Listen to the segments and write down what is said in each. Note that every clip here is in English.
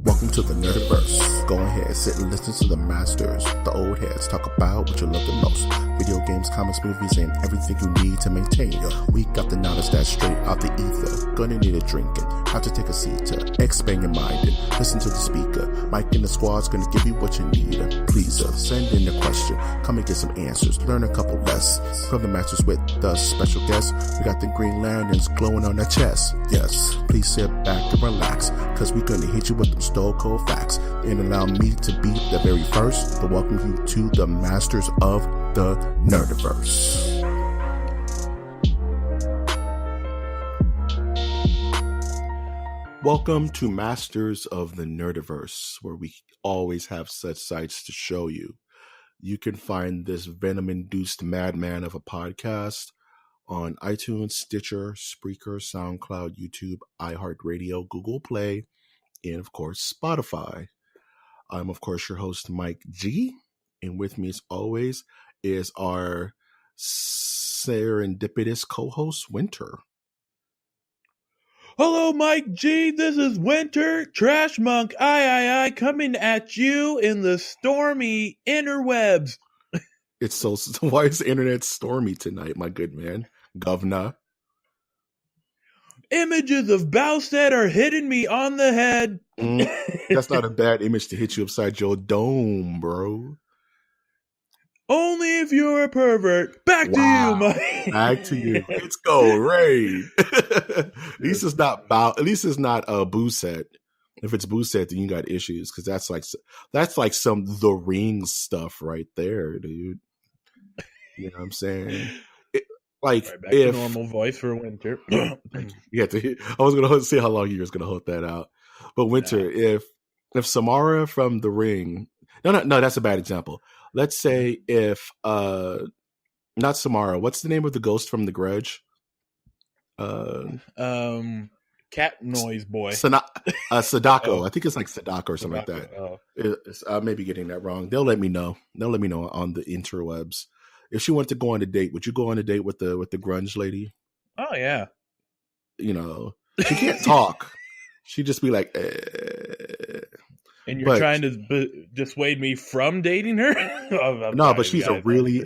Welcome to the Nerdiverse. Go ahead, sit and listen to the masters, the old heads, talk about what you love the most. Video games, comics, movies, and everything you need to maintain your week. Got the knowledge that's straight out the ether. Gonna need a drink and have to take a seat to expand your mind and listen to the speaker. Mike and the squad's gonna give you what you need. Please send in a question, come and get some answers, learn a couple lessons from the masters with the special guests. We got the green lanterns glowing on their chest. Yes, please sit back and relax, cause we're gonna hit you with them stone cold facts and allow me to be the very first to welcome you to the masters of the Nerdiverse. Welcome to Masters of the Nerdiverse, where we always have such sights to show you. You can find this venom-induced madman of a podcast on iTunes, Stitcher, Spreaker, SoundCloud, YouTube, iHeartRadio, Google Play, and of course, Spotify. I'm, of course, your host, Mike G. And with me, as always, is our serendipitous co-host, Winter. Hello, Mike G. This is Winter, Trash Monk, I, coming at you in the stormy interwebs. It's so why is the internet stormy tonight, my good man? Governor. Images of Bowstead are hitting me on the head. That's not a bad image to hit you upside your dome, bro. Only if you're a pervert. Back to you, Mike. Back to you. Let's go, Ray. At least it's not Booset. If it's Booset, then you got issues, because that's like some The Rings stuff right there, dude. You know what I'm saying? Back to normal voice for Winter. I was gonna see how long you was gonna hold that out, but Winter, if Samara from The Ring, no, that's a bad example. Let's say if not Samara, what's the name of the ghost from The Grudge? Cat noise boy. Sadako. I think it's like Sadako or something like that. I may be getting that wrong. They'll let me know. On the interwebs. If she wanted to go on a date, would you go on a date with the grunge lady? Oh yeah. You know, she can't talk. She'd just be like, And you're trying to dissuade me from dating her? No, but she's a really,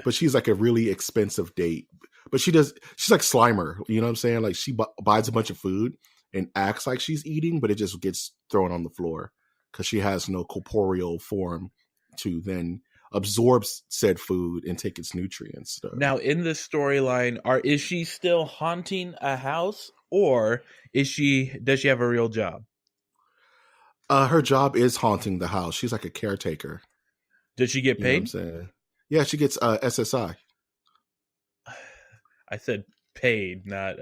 but she's like a really expensive date. But she's like Slimer. You know what I'm saying? Like she buys a bunch of food and acts like she's eating, but it just gets thrown on the floor because she has no corporeal form to then absorb said food and take its nutrients. So. Now, in this storyline, is she still haunting a house, or does she have a real job? Her job is haunting the house. She's like a caretaker. Does she get paid? You know what I'm saying? Yeah, she gets SSI. I said paid, not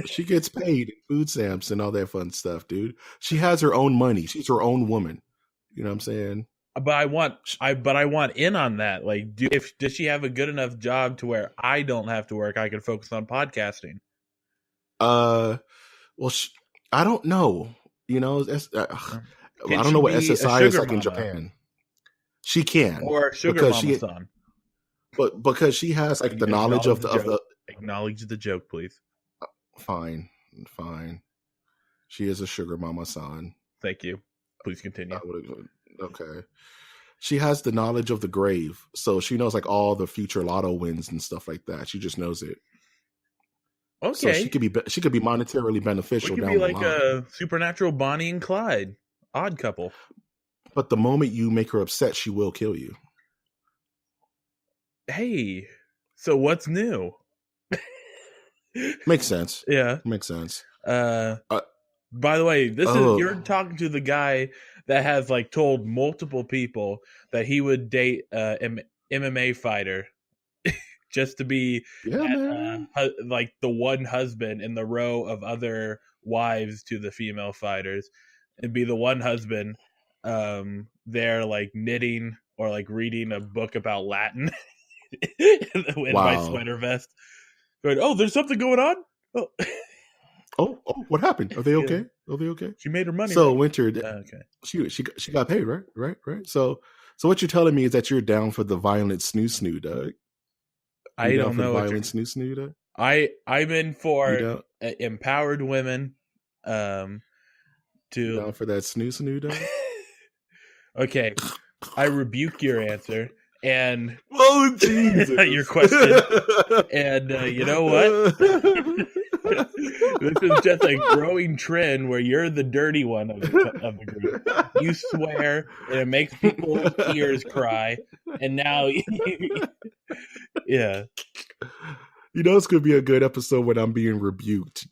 She gets paid food stamps and all that fun stuff, dude. She has her own money. She's her own woman. You know what I'm saying? But I want in on that. Like, does she have a good enough job to where I don't have to work? I can focus on podcasting. Well, I don't know. You know, I don't know what SSI is like in Japan. She can, or sugar mama-san. But because she has like the knowledge of the acknowledge the joke, please. Fine. She is a sugar mama-san. Thank you. Please continue. Okay. She has the knowledge of the grave, so she knows like all the future lotto wins and stuff like that. She just knows it. Okay. So she could be monetarily beneficial. It could be like a supernatural Bonnie and Clyde, odd couple. But the moment you make her upset, she will kill you. Hey, so what's new? Makes sense. Yeah, makes sense. By the way, you're talking to the guy that has like told multiple people that he would date an MMA fighter just to be like the one husband in the row of other wives to the female fighters, and be the one husband there like knitting or like reading a book about Latin in my sweater vest. Going, oh, there's something going on? Oh, what happened? Are they okay? Are they okay? She made her money. So right? Winter, okay. She got paid, right? So what you're telling me is that you're down for the violent snoo, Doug. I don't know. Violent snoo, Doug. I'm in for empowered women, to down for that snoo dog? Okay, I rebuke your answer and Jesus. your question. And you know what? This is just a growing trend where you're the dirty one of the group. You swear, and it makes people's ears cry. And now, yeah. You know, it's gonna be a good episode when I'm being rebuked.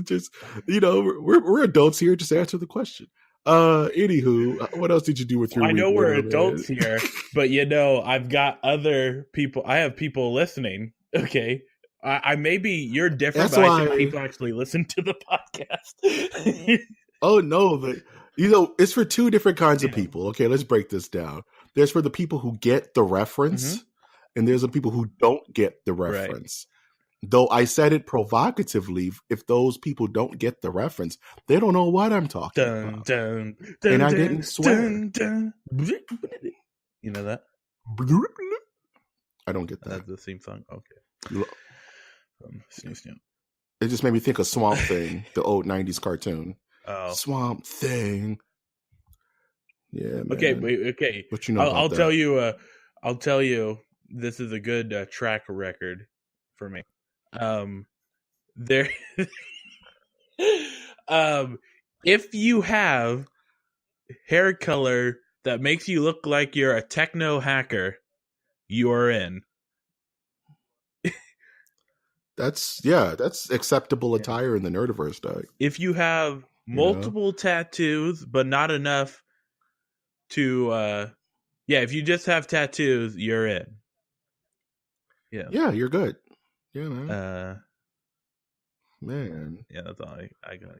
Just, you know, we're adults here. Just answer the question. Anywho, what else did you do with your week? I know we're adults here, but you know, I've got other people. I have people listening. Okay, I maybe you're different, but I think people actually listen to the podcast. Oh no, but you know, it's for two different kinds of people. Okay, let's break this down. There's for the people who get the reference, and there's the people who don't get the reference. Right. Though I said it provocatively, if those people don't get the reference, they don't know what I'm talking about. And I didn't swear. You know that? I don't get that. That's the theme song. Okay. It just made me think of Swamp Thing, the old 90s cartoon. Oh. Swamp Thing. Yeah, man. Okay. What you know I'll tell you. I'll tell you. This is a good track record for me. There. If you have hair color that makes you look like you're a techno hacker, you are in. That's acceptable attire in the Nerdiverse, Doug. If you have multiple tattoos, but not enough to, if you just have tattoos, you're in. Yeah, you're good. Yeah, man. Man. Yeah, that's all I got.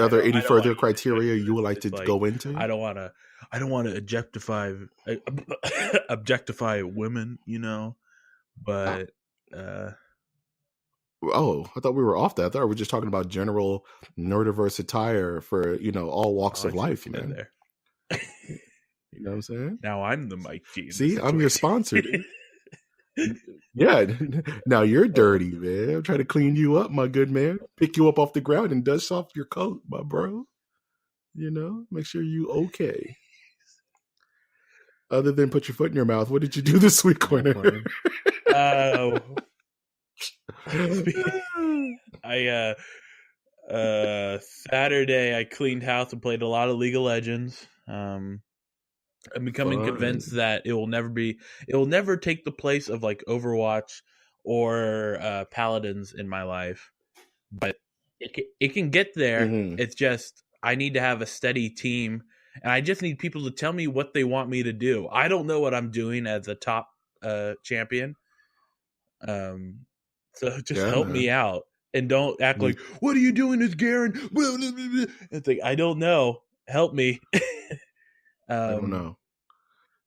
Are there any further criteria you would like to go into? I don't want to objectify women, you know, but Oh, I thought we were off that. I thought we were just talking about general Nerdiverse attire for, you know, all walks of life, man. There. You know what I'm saying? Now I'm the Mike G. See, I'm your sponsor, dude. Yeah, now you're dirty, man. I'm trying to clean you up, my good man. Pick you up off the ground and dust off your coat, my bro. You know, make sure you okay. Other than put your foot in your mouth, what did you do this week, Corner? Saturday I cleaned house and played a lot of League of Legends. I'm becoming convinced that it will never take the place of like Overwatch or Paladins in my life, but it can get there. It's just I need to have a steady team, and I just need people to tell me what they want me to do. I don't know what I'm doing as a top champion. So just help me out and don't act like, what are you doing as Garen? It's like, I don't know. Help me. I don't know.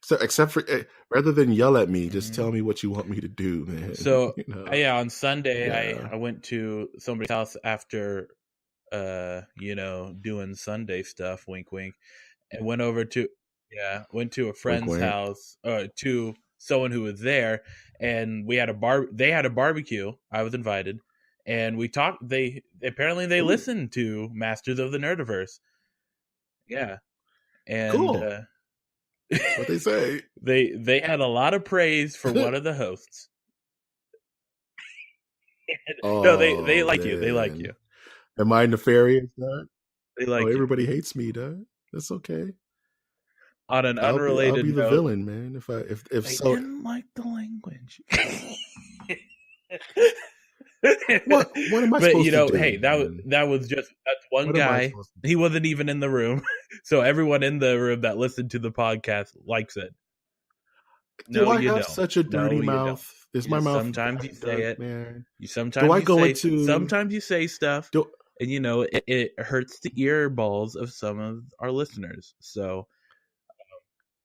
So except for rather than yell at me, just tell me what you want me to do, man. So you know? On Sunday I went to somebody's house after doing Sunday stuff, wink wink, and went to a friend's house, to someone who was there, and we had they had a barbecue. I was invited, and we talked. They listened to Masters of the Nerdiverse. Yeah. And cool. What they say? They had a lot of praise for one of the hosts. No, they like you. They like you. Am I nefarious, Doug? They like you. Everybody hates me, Doug. That's okay. On an unrelated I'll be the note, villain, man. If I didn't like the language. What am I supposed to do? Hey, that's one guy. He wasn't even in the room, so everyone in the room that listened to the podcast likes it. Do I have such a dirty mouth? Is my mouth? Sometimes you say it, man. Sometimes you say stuff, and it hurts the ear balls of some of our listeners. So,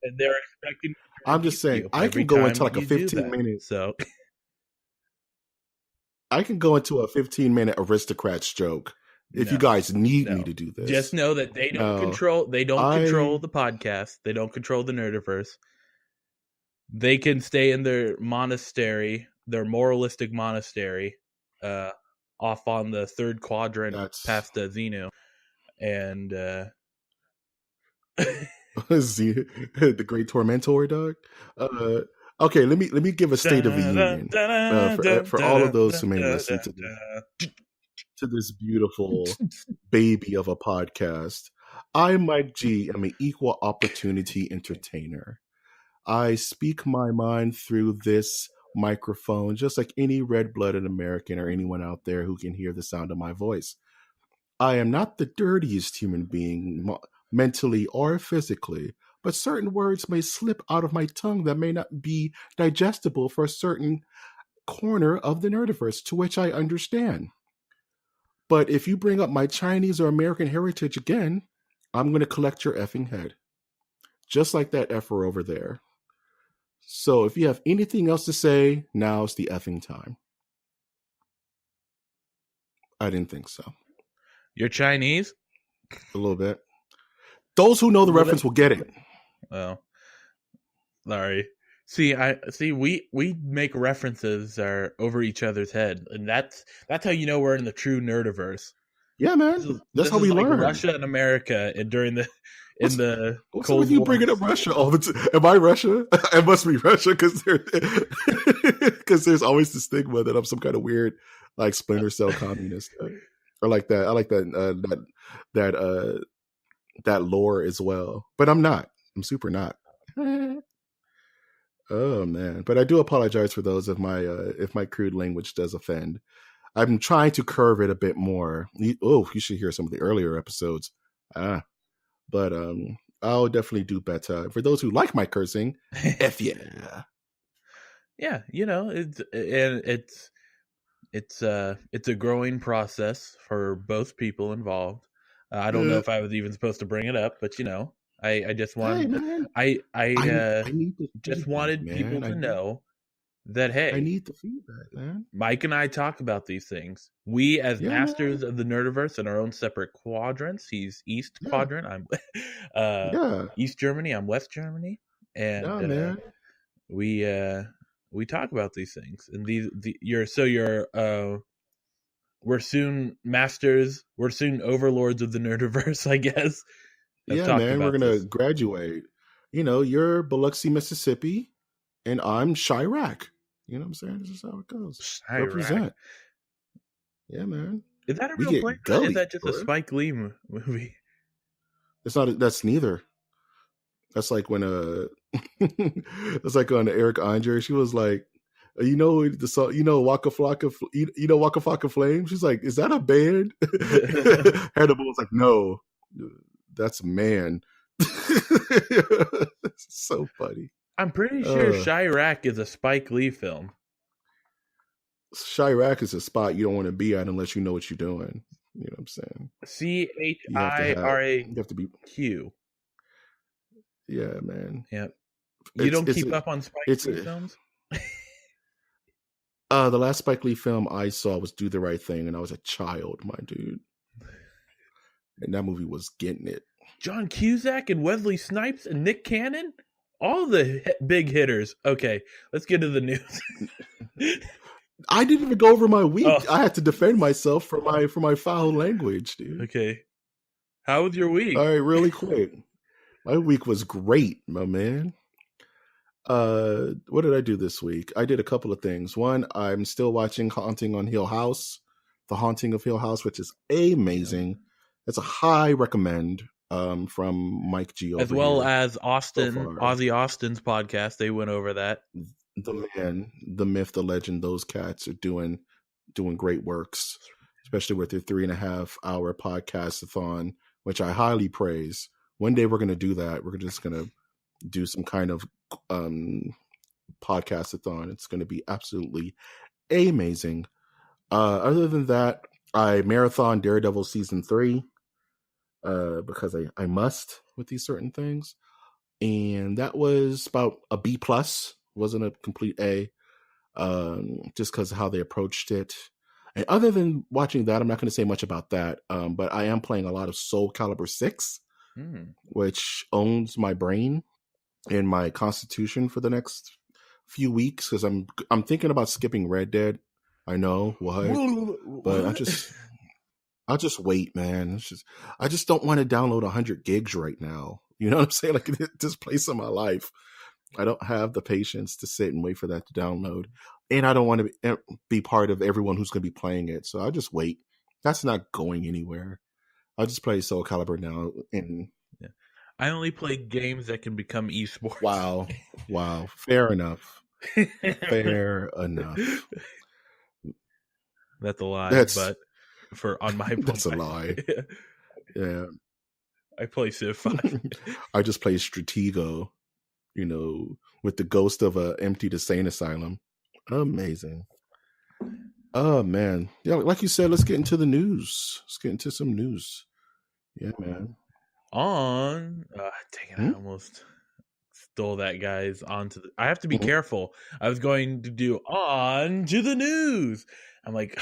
and they're expecting. I'm just saying, I can go into like a 15-minute. So. I can go into a 15-minute aristocrats joke if you guys need me to do this. Just know that they don't control. They don't control the podcast. They don't control the Nerdiverse. They can stay in their monastery, their moralistic monastery, off on the third quadrant past Xenu. and The Great Tormentor, dog. Okay, let me give a State of the Union for all of those who may listen to this beautiful baby of a podcast. I, Mike G, am an equal opportunity entertainer. I speak my mind through this microphone, just like any red-blooded American or anyone out there who can hear the sound of my voice. I am not the dirtiest human being, mentally or physically, but certain words may slip out of my tongue that may not be digestible for a certain corner of the nerdiverse, to which I understand. But if you bring up my Chinese or American heritage again, I'm going to collect your effing head. Just like that effer over there. So if you have anything else to say, now's the effing time. I didn't think so. You're Chinese? A little bit. Those who know the reference will get it. Oh, sorry. We make references over each other's head, and that's how you know we're in the true nerdiverse. Yeah, man. That's how we learn. Russia and America, and what's Cold with you War. Bringing up Russia all the time? Am I Russia? It must be Russia because there's always the stigma that I'm some kind of weird like splinter cell communist. I like that. I like that lore as well. But I'm not. I'm super not. Oh man! But I do apologize for those if my crude language does offend. I'm trying to curve it a bit more. You should hear some of the earlier episodes. But I'll definitely do better. For those who like my cursing, F yeah. Yeah, it's a growing process for both people involved. I don't know if I was even supposed to bring it up, but I just wanted just wanted people to know that hey, I need the feedback, man. Mike and I talk about these things. We as masters of the nerdiverse in our own separate quadrants. He's East quadrant. I'm East Germany. I'm West Germany, and we talk about these things. And we're soon masters. We're soon overlords of the nerdiverse, I guess. Yeah, man. We're gonna graduate. You're Biloxi, Mississippi, and I'm Chirac. You know what I'm saying? This is how it goes. Chirac. Represent. Yeah, man. Is that a real place? Or is that just a Spike Lee movie? It's not. That's neither. That's like when it's like on Eric Andre. She was like, the song, Waka Flocka, Waka Flocka Flame. She's like, is that a band? Hannibal was like, no, that's a man. It's so funny. I'm pretty sure Chirac is a Spike Lee film. Chirac is a spot you don't want to be at unless you know what you're doing. You know what I'm saying? CHIRAQ. You have to be. Yeah, man. Yep. You don't keep up on Spike Lee films? The last Spike Lee film I saw was Do the Right Thing, and I was a child, my dude. And that movie was getting it. John Cusack and Wesley Snipes and Nick Cannon? All the big hitters. Okay, let's get to the news. I didn't even go over my week. Oh. I had to defend myself for my foul language, dude. Okay. How was your week? All right, really quick. My week was great, my man. What did I do this week? I did a couple of things. One, I'm still watching Haunting on Hill House, The Haunting of Hill House, which is amazing. It's a high recommend from Mike G. As well as Ozzy Austin's podcast. They went over that. The man, the myth, the legend, those cats are doing great works, especially with their 3.5 hour podcast-a-thon, which I highly praise. One day we're going to do that. We're just going to do some kind of podcast-a-thon. It's going to be absolutely amazing. Other than that, I marathon Daredevil season 3 because I must with these certain things. And that was about a B+. Wasn't a complete A, just because of how they approached it. And other than watching that, I'm not going to say much about that. But I am playing a lot of Soul Calibur 6, which owns my brain and my constitution for the next few weeks, because I'm thinking about skipping Red Dead. I know what, but I'll just wait, man. I just don't want to download 100 gigs right now. You know what I'm saying? Like this place in my life, I don't have the patience to sit and wait for that to download, and I don't want to be part of everyone who's going to be playing it. So I'll just wait. That's not going anywhere. I'll just play Soul Calibur now. And I only play games that can become esports. Wow. Fair enough. Fair enough. That's a lie, but on my that's a lie. Yeah. I play Civ 5. I just play Stratego, with the ghost of a empty insane asylum. Amazing. Oh man. Yeah, like you said, let's get into the news. Let's get into some news. Yeah, man. Dang it, I almost stole that guy's onto the. I have to be careful. I was going to do on to the news. I'm like,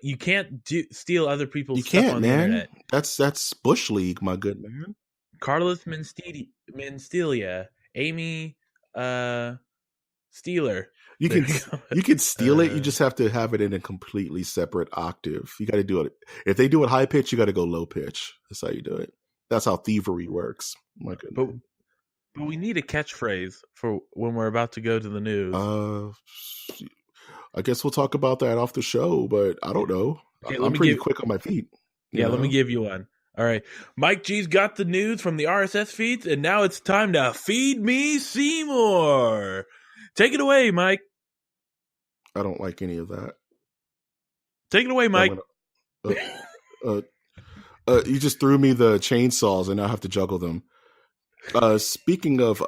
you can't steal other people's stuff on the internet. That's Bush League, my good man. Carlos Mencia, Amy Steeler. You can steal it. You just have to have it in a completely separate octave. You got to do it. If they do it high pitch, you got to go low pitch. That's how you do it. That's how thievery works. My goodness. But we need a catchphrase for when we're about to go to the news. I guess we'll talk about that off the show, but I don't know. Okay, I'm pretty quick on my feet. Let me give you one. All right. Mike G's got the news from the RSS feeds, and now it's time to feed me Seymour. Take it away, Mike. I don't like any of that. Take it away, Mike. You just threw me the chainsaws, and I have to juggle them. Speaking of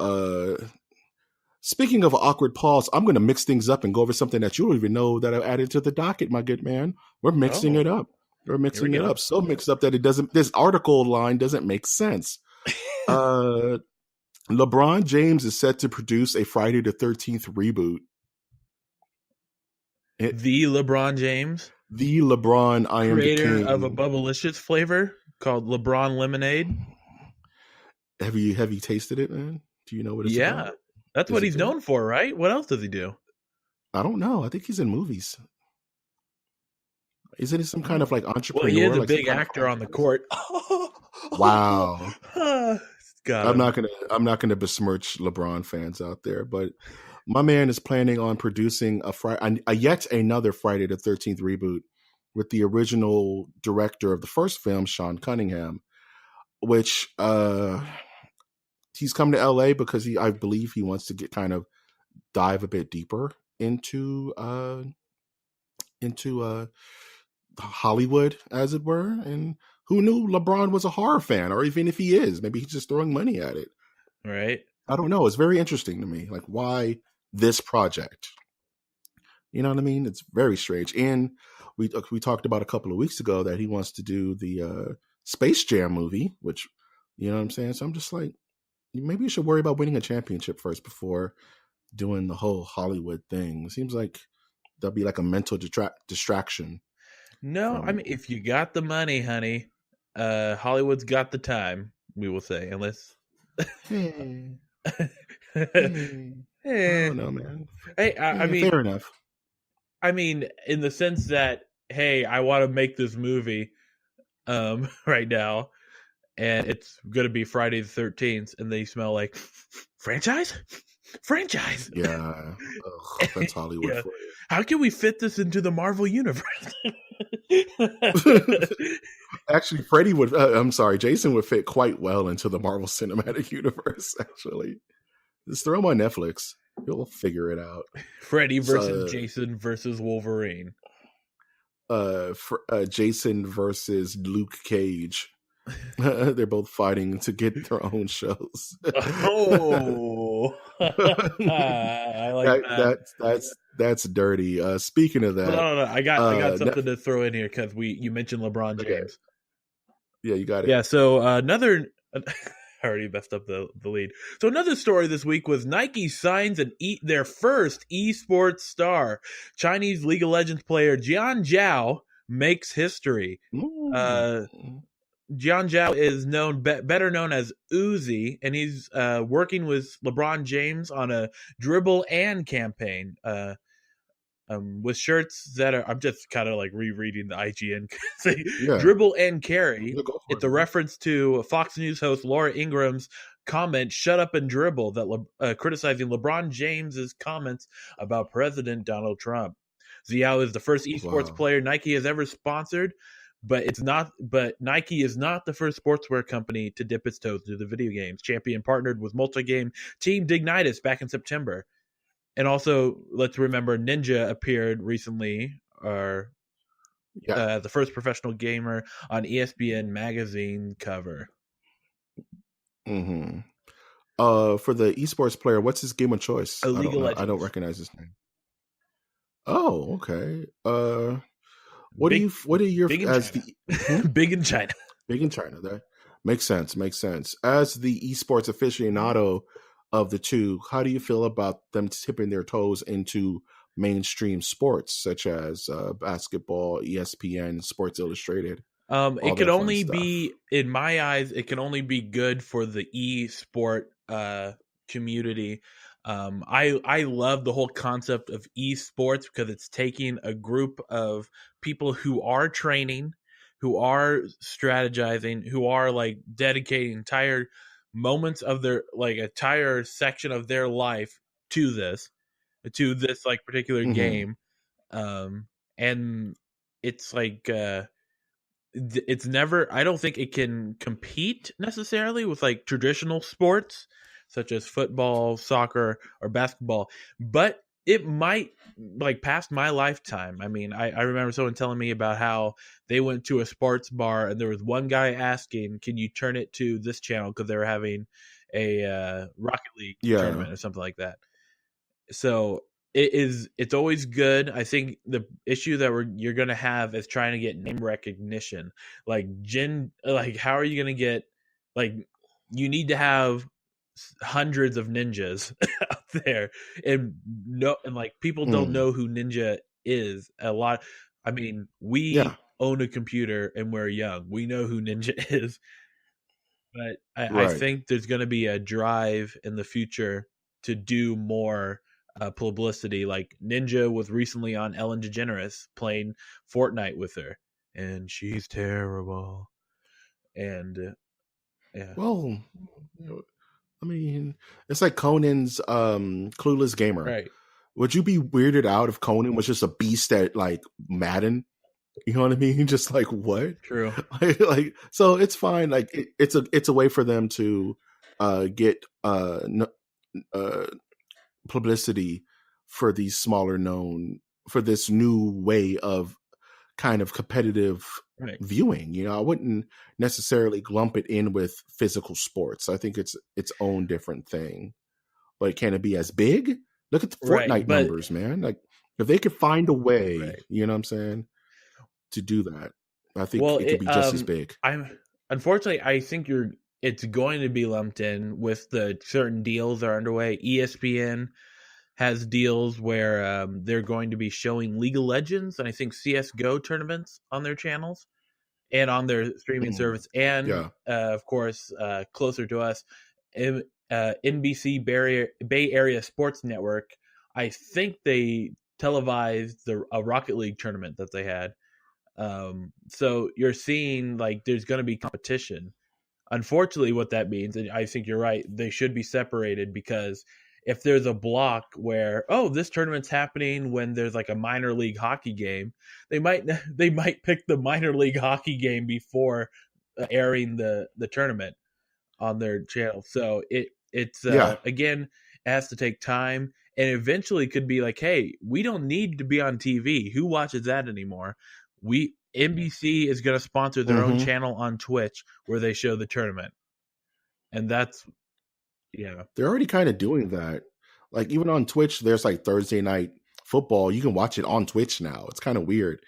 awkward pause, I'm going to mix things up and go over something that you don't even know that I added to the docket, my good man. We're mixing it up. We're mixing it up. So mixed up that this article line doesn't make sense. LeBron-James is set to produce a Friday the 13th reboot. The LeBron-James? The LeBron, I am the king. Creator of a Bubblicious flavor called LeBron Lemonade. Have you tasted it, man? Do you know what it's about? That's what he's known for, right? What else does he do? I don't know. I think he's in movies. Isn't he some kind of like entrepreneur? Well, he is a big actor on the court. Wow. I'm not gonna besmirch LeBron fans out there, but my man is planning on producing a yet another Friday the 13th reboot with the original director of the first film, Sean Cunningham, which he's come to LA because I believe he wants to dive a bit deeper into Hollywood, as it were. And who knew LeBron was a horror fan, or even if he is, maybe he's just throwing money at it. Right. I don't know. It's very interesting to me. Like, why this project? You know what I mean? It's very strange. And we talked about a couple of weeks ago that he wants to do the Space Jam movie, which, you know what I'm saying? So I'm just like, maybe you should worry about winning a championship first before doing the whole Hollywood thing. It seems like there'll be like a mental distraction. No, I mean, if you got the money, honey, Hollywood's got the time, we will say, unless... I don't know, man. Hey, I mean... Fair enough. I mean, in the sense that, hey, I want to make this movie right now, and it's going to be Friday the 13th, and they smell like, franchise? Yeah. Ugh, that's Hollywood for you. How can we fit this into the Marvel universe? Actually, Jason would fit quite well into the Marvel Cinematic Universe, actually. Just throw him on Netflix. He'll figure it out. Freddy versus Jason versus Wolverine. Jason versus Luke Cage. They're both fighting to get their own shows. Oh, I like that. That's dirty. Speaking of that, no. I got something to throw in here because you mentioned LeBron James. Okay. Yeah, you got it. Yeah. So another. I already messed up the lead. So another story this week was Nike signs their first esports star. Chinese League of Legends player Jian Zhao makes history. Jian Zhao is better known as Uzi, and he's working with LeBron James on a dribble and campaign. with shirts that are, I'm just kind of like rereading the IGN say, Yeah. dribble and carry. Yeah, go for It's it, a man. reference to Fox News host Laura Ingram's comment, "Shut up and dribble," that criticizing LeBron James's comments about President Donald Trump. Xiao is the first esports Wow. player Nike has ever sponsored, but Nike is not the first sportswear company to dip its toes into the video games. Champion partnered with multi-game team Dignitas back in September. And also, let's remember Ninja appeared recently, or the first professional gamer on ESPN magazine cover. Mm-hmm. For the esports player, what's his game of choice? I don't know. I don't recognize his name. Oh, okay. What are your big in as China. the Big in China? Big in China. That makes sense. Makes sense. As the esports aficionado of the two, how do you feel about them tipping their toes into mainstream sports such as basketball, ESPN, Sports Illustrated? It can only be, in my eyes, it can only be good for the e-sport community. I love the whole concept of esports because it's taking a group of people who are training, who are strategizing, who are like dedicating entire moments of their like entire section of their life to this like particular game. And it's like it's never, I don't think it can compete necessarily with like traditional sports such as football, soccer, or basketball, but it might, like, past my lifetime. I mean, I remember someone telling me about how they went to a sports bar and there was one guy asking, can you turn it to this channel, because they were having a Rocket League tournament or something like that. So it's always good. I think the issue that you're going to have is trying to get name recognition. Like how are you going to get, like, you need to have hundreds of ninjas out there, and like people don't know who Ninja is a lot. I mean, we own a computer and we're young. We know who Ninja is. But I think there's going to be a drive in the future to do more publicity. Like Ninja was recently on Ellen DeGeneres playing Fortnite with her, and she's terrible. And yeah. Well, I mean, it's like Conan's Clueless Gamer. Right. Would you be weirded out if Conan was just a beast at like Madden? You know what I mean? Just like, what? True. like so it's fine. Like it's a way for them to get publicity for these smaller known, for this new way of kind of competitive viewing. You know, I wouldn't necessarily lump it in with physical sports. I think it's its own different thing. But can it be as big? Look at the Fortnite numbers, man. Like if they could find a way, you know what I'm saying, to do that, I think it could be just as big. Unfortunately, I think it's going to be lumped in with the certain deals that are underway. ESPN has deals where they're going to be showing League of Legends and I think CSGO tournaments on their channels and on their streaming service. And of course, closer to us, NBC Bay Area Sports Network, I think they televised a Rocket League tournament that they had. So you're seeing like there's going to be competition. Unfortunately, what that means, and I think you're right, they should be separated, because if there's a block where, oh, this tournament's happening when there's like a minor league hockey game, they might pick the minor league hockey game before airing the tournament on their channel. So it's again, it has to take time, and eventually could be like, hey, we don't need to be on TV. Who watches that anymore? NBC is going to sponsor their own channel on Twitch where they show the tournament. And that's, they're already kind of doing that. Like even on Twitch, there's like Thursday night football. You can watch it on Twitch now. It's kind of weird.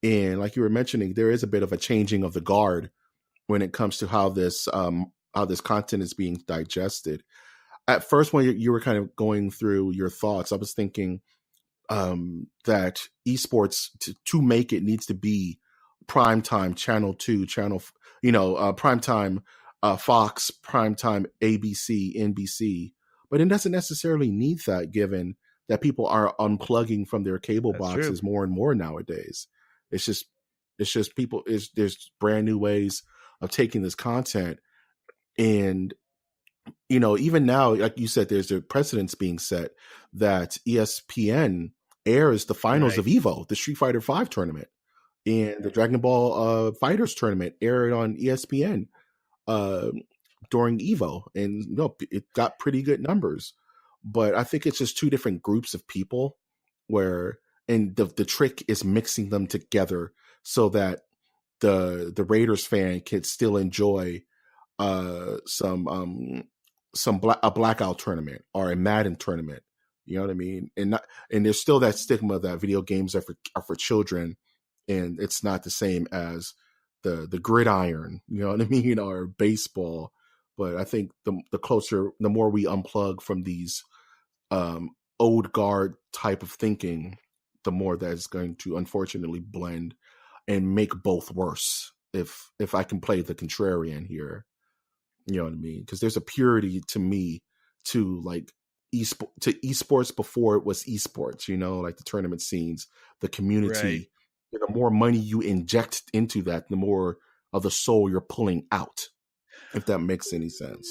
And like you were mentioning, there is a bit of a changing of the guard when it comes to how this content is being digested. At first, when you were kind of going through your thoughts, I was thinking that esports to make it needs to be primetime channel 2 channel, primetime Fox, primetime ABC, NBC, but it doesn't necessarily need that given that people are unplugging from their cable That's true. boxes more and more nowadays. It's just people is there's brand new ways of taking this content. And even now, like you said, there's a precedence being set that ESPN airs the finals Right. of Evo, the Street Fighter V tournament, and the Dragon Ball Fighters tournament aired on ESPN uh, during Evo, and it got pretty good numbers. But I think it's just two different groups of people, and the trick is mixing them together so that the Raiders fan can still enjoy a blackout tournament or a Madden tournament. You know what I mean? And there's still that stigma that video games are for children, and it's not the same as the gridiron. You know what I mean? Or baseball. But I think the more we unplug from these old guard type of thinking, the more that is going to unfortunately blend and make both worse. If I can play the contrarian here, you know what I mean? Because there's a purity to me to like esports before it was esports. Like the tournament scenes, the Right. community. The more money you inject into that, the more of the soul you're pulling out. If that makes any sense.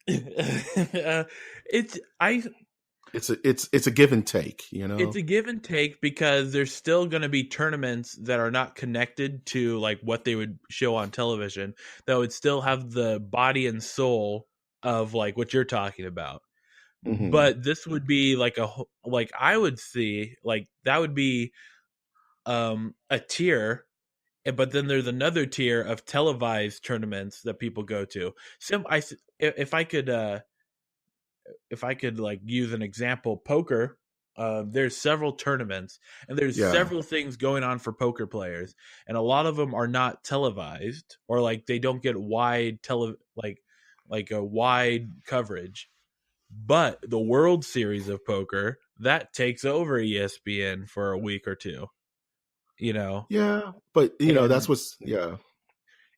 It's I It's a give and take. it's a give and take because there's still going to be tournaments that are not connected to like what they would show on television that would still have the body and soul of like what you're talking about. Mm-hmm. But this would be like like I would see like that would be a tier, but then there's another tier of televised tournaments that people go to. If I could like use an example, poker. There's several tournaments and there's Yeah. several things going on for poker players, and a lot of them are not televised or like they don't get wide like a wide coverage. But the World Series of Poker that takes over ESPN for a week or two, you know, Yeah. But that's and what's yeah.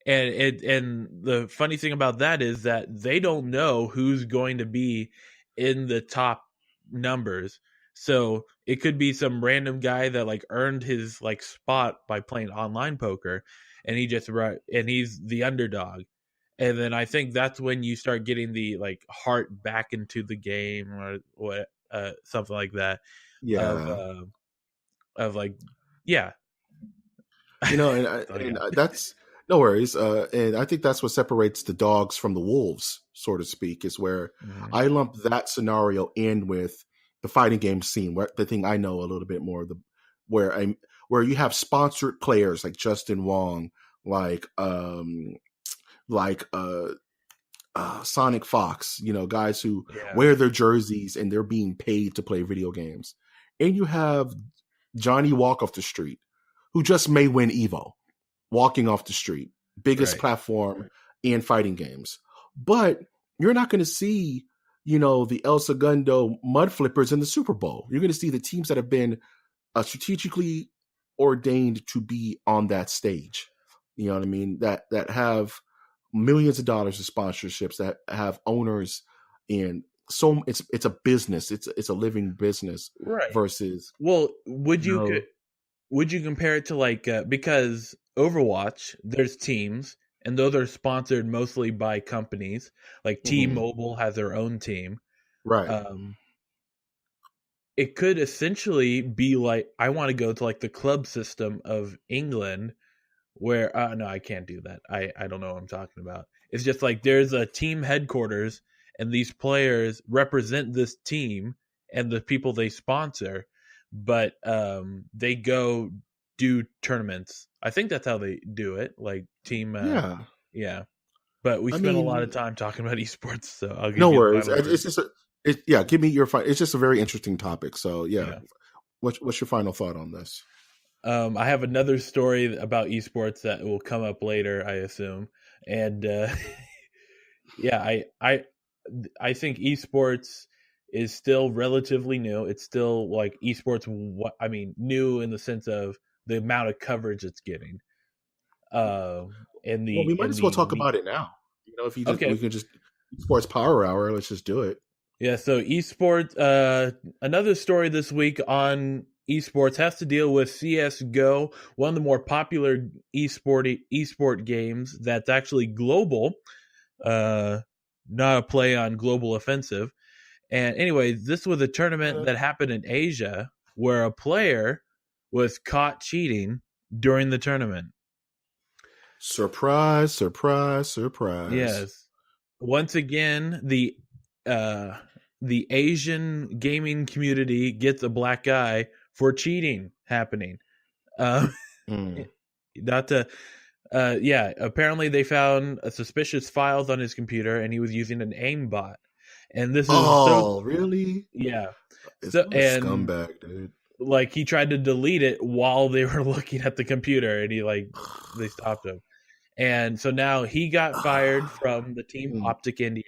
and the funny thing about that is that they don't know who's going to be in the top numbers. So it could be some random guy that like earned his like spot by playing online poker, and he's the underdog. And then I think that's when you start getting the like heart back into the game or what something like that of Yeah. like yeah. And So yeah. that's no worries. And I think that's what separates the dogs from the wolves, so to speak, is where Mhm. I lump that scenario in with the fighting game scene, where the thing I know a little bit more, where I where you have sponsored players like Justin Wong, like like Sonic Fox, guys who Yeah. wear their jerseys and they're being paid to play video games, and you have Johnny Walk off the street, who just may win Evo, walking off the street, biggest Right. platform in fighting games. But you're not going to see, the El Segundo mud flippers in the Super Bowl. You're going to see the teams that have been strategically ordained to be on that stage. You know what I mean? That have millions of dollars of sponsorships, that have owners, and so it's a business. It's a living business Right. versus Well, you know would you compare it to like because Overwatch, there's teams and those are sponsored mostly by companies. Like mhm, T-Mobile has their own team. right. Um it could essentially be like I want to go to like the club system of England where no, I can't do that. I don't know what I'm talking about. It's just like there's a team headquarters and these players represent this team and the people they sponsor, but they go do tournaments. I think that's how they do it, like team Yeah. yeah. But we I spent a lot of mean, time talking about esports, so I'll no give you the worries. final word. It's just yeah. Give me your it's just a very interesting topic. So yeah, Yeah. what's your final thought on this? I have another story about esports that will come up later, I assume. And yeah, I think esports is still relatively new. It's still like esports. What I mean, new in the sense of the amount of coverage it's getting. Well, we might In as well the talk about it now. If you just we okay, can just sports power hour. Let's just do it. Yeah, so esports. Another story this week on esports has to deal with CS:GO, one of the more popular esport games that's actually global. Uh, Not a play on global offensive. And anyway, this was a tournament that happened in Asia where a player was caught cheating during the tournament. Surprise, surprise, surprise. Yes. Once again, uh the Asian gaming community gets a black eye for cheating happening. Uh, Mm. not to yeah, apparently they found a suspicious files on his computer and he was using an aimbot. And this is so Oh, really? yeah. It's So what a and scumbag, dude. like he tried to delete it while they were looking at the computer and they stopped him. And so now he got fired from the team Mm. Optic India.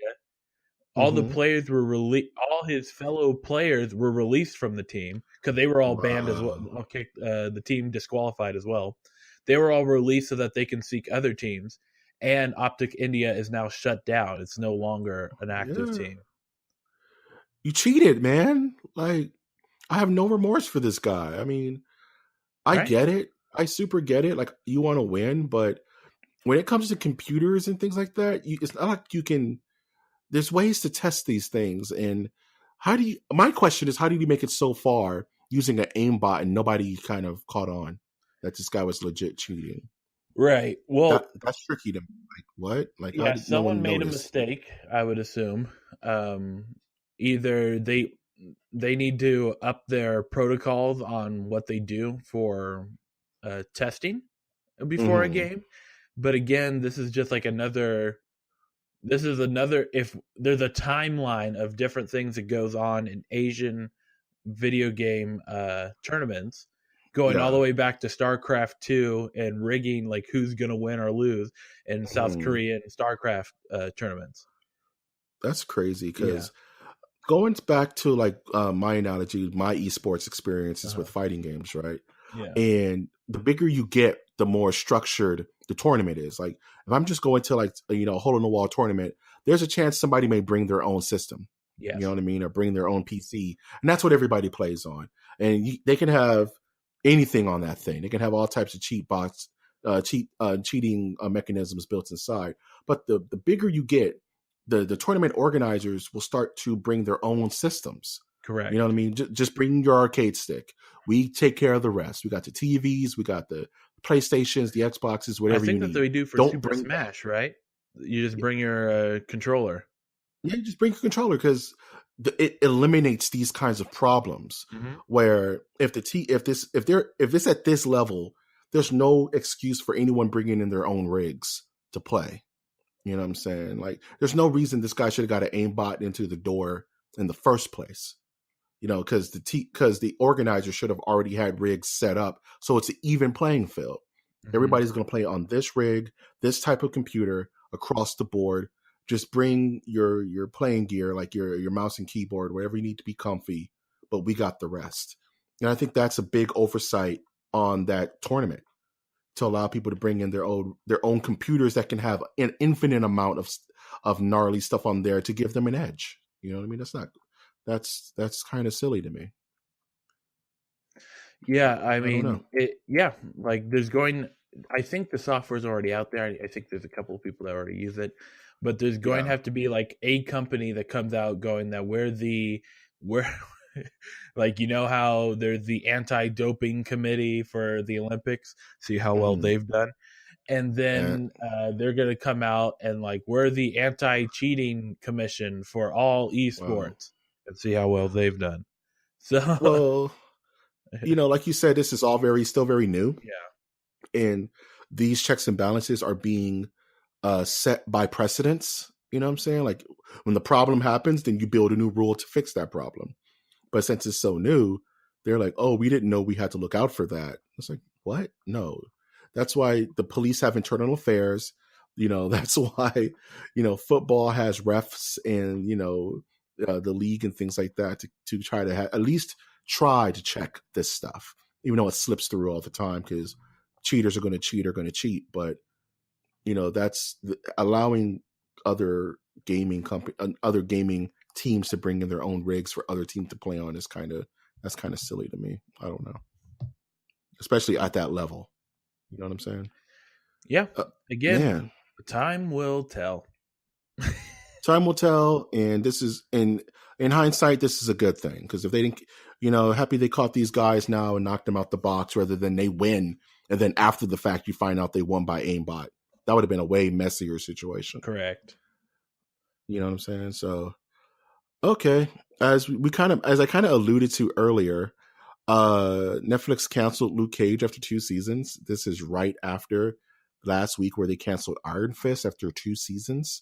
All the Mm-hmm. players were released. All his fellow players were released from the team because they were all banned as well. Wow. Okay, the team disqualified as well. They were all released so that they can seek other teams. And Optic India is now shut down. It's no longer an active Yeah. team. You cheated, man. Like, I have no remorse for this guy. I mean, I Right? get it. I super get it. Like, you want to win, but when it comes to computers and things like that, it's not like you can. There's ways to test these things, and how do you? My question is, how did you make it so far using an aimbot and nobody kind of caught on that this guy was legit cheating? Right. Well, That's tricky to me. Like what? Like how yeah, did no someone one made a notice? mistake, I would assume. Either they need to up their protocols on what they do for testing before a Mm-hmm. game. But again, this is just like another. This is another. If there's a timeline of different things that goes on in Asian video game tournaments, going all the Yeah. way back to StarCraft 2 and rigging like who's going to win or lose in South Mm. Korean StarCraft tournaments. That's crazy Yeah. because going back to like my analogy, my esports experiences Uh-huh. with fighting games, right? Yeah. And the bigger you get, the more structured the tournament is. Like if I'm just going to like hole in the wall tournament, there's a chance somebody may bring their own system. You know Yes. what I mean, or bring their own PC, and that's what everybody plays on. And they can have anything on that thing. They can have all types of cheating mechanisms built inside. But the bigger you get, the tournament organizers will start to bring their own systems. You know what Correct. I mean? Just bring your arcade stick. We take care of the rest. We got the TVs, we got the PlayStations, the Xboxes, I whatever you think that need. they do for Don't Super bring that. Smash, right? You just bring your controller. Yeah, just bring a controller because it eliminates these kinds of problems. Mm-hmm. Where if it's at this level, there's no excuse for anyone bringing in their own rigs to play. You know what I'm saying? Like, there's no reason this guy should have got an aimbot into the door in the first place. Because the organizer should have already had rigs set up, so it's an even playing field. Mm-hmm. Everybody's going to play on this rig, this type of computer across the board. Just bring your playing gear, like your mouse and keyboard, wherever you need to be comfy. But we got the rest, and I think that's a big oversight on that tournament to allow people to bring in their own computers that can have an infinite amount of gnarly stuff on there to give them an edge. You know what I mean? That's kind of silly to me. Yeah, I I don't know. mean, like I think the software's already out there. I think there's a couple of people that already use it, but there's going to Yeah. have to be like a company that comes out going that we're like, how there's the anti-doping committee for the Olympics, see how well Mm-hmm. they've done. And And then they're going to come out and like, we're the anti-cheating commission for all wow. esports and see how well they've done. So, Well, like you said, this is all still very new, yeah. and these checks and balances are being set by precedents. You know what I'm saying? Like when the problem happens, then you build a new rule to fix that problem. But since it's so new, they're like, oh, we didn't know we had to look out for that. It's like, what? No. That's why the police have internal affairs. That's why, football has refs and, the league and things like that to try to at least try to check this stuff, even though it slips through all the time because cheaters are going to cheat. But, that's allowing other gaming teams to bring in their own rigs for other teams to play on that's kind of silly to me. I don't know, especially at that level. You know what I'm saying? Yeah. Again, man, time will tell. Time will tell, and this is in hindsight, this is a good thing because if they didn't, happy they caught these guys now and knocked them out the box rather than they win and then after the fact you find out they won by aimbot. That would have been a way messier situation. Correct. You know what I'm saying? So, okay, as I kind of alluded to earlier, Netflix canceled Luke Cage after 2 seasons. This is right after last week where they canceled Iron Fist after 2 seasons.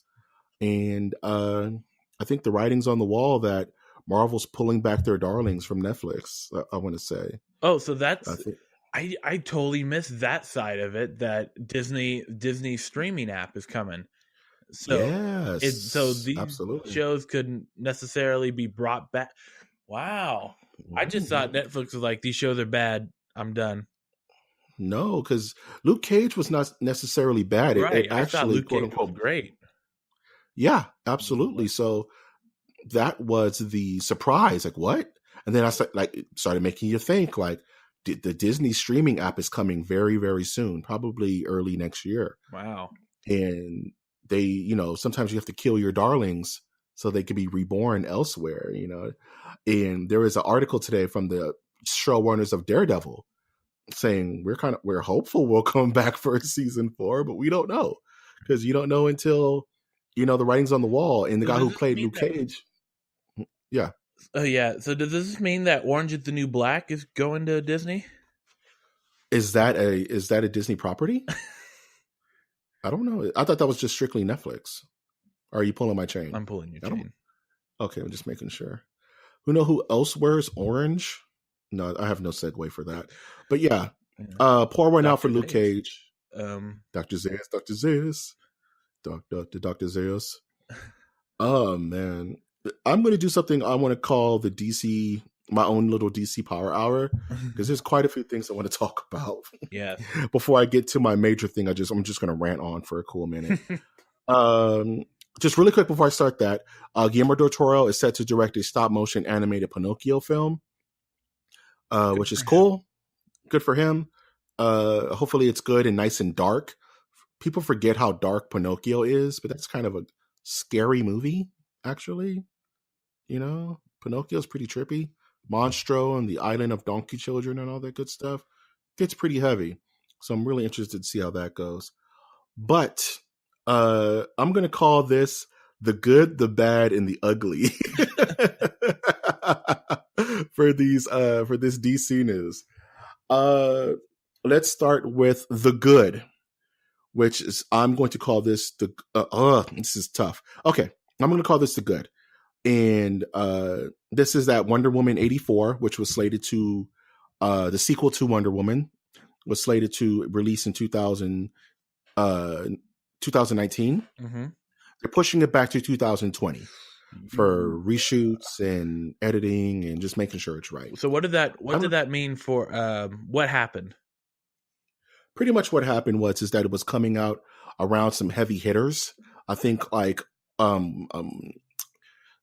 And I think the writing's on the wall that Marvel's pulling back their darlings from Netflix, I want to say. Oh, so that's... I totally missed that side of it, that Disney streaming app is coming. So, yes. So these absolutely. shows couldn't necessarily be brought back. Wow. I just thought Netflix was like, these shows are bad. I'm done. No, because Luke Cage was not necessarily bad. Right. It actually, I thought Luke Cage was great. Yeah, absolutely. So that was the surprise. Like, what? And then I started making you think, like, the Disney streaming app is coming very, very soon, probably early next year. Wow. And they, sometimes you have to kill your darlings so they can be reborn elsewhere, And there was an article today from the showrunners of Daredevil saying we're hopeful we'll come back for season 4, but we don't know because you don't know until the writing's on the wall. And the guy who played Luke Cage, yeah. Oh yeah. So does this mean that Orange is the New Black is going to Disney? Is that a Disney property? I don't know. I thought that was just strictly Netflix. Or are you pulling my chain? I'm pulling your chain. Okay, I'm just making sure. Who else wears orange? No, I have no segue for that. But yeah, pour one out for Luke Cage. Dr. Zeus. Dr. Zeus. Oh, man. I'm going to do something I want to call the DC, my own little DC Power Hour, because there's quite a few things I want to talk about. Yeah. Before I get to my major thing, I'm just going to rant on for a cool minute. Just really quick before I start that, Guillermo del Toro is set to direct a stop-motion animated Pinocchio film, which is cool. Good for him. Hopefully it's good and nice and dark. People forget how dark Pinocchio is, but that's kind of a scary movie, actually. Pinocchio's pretty trippy. Monstro and the Island of Donkey Children and all that good stuff gets pretty heavy. So I'm really interested to see how that goes. But I'm going to call this the good, the bad, and the ugly for this DC news. Let's start with the good, which is, I'm going to call this this is tough. Okay, I'm going to call this the good. And this is that Wonder Woman 84, which was slated to, the sequel to Wonder Woman, was slated to release in 2019. Mm-hmm. They're pushing it back to 2020 for reshoots and editing and just making sure it's right. So what did that mean for what happened? Pretty much what happened is that it was coming out around some heavy hitters. I think like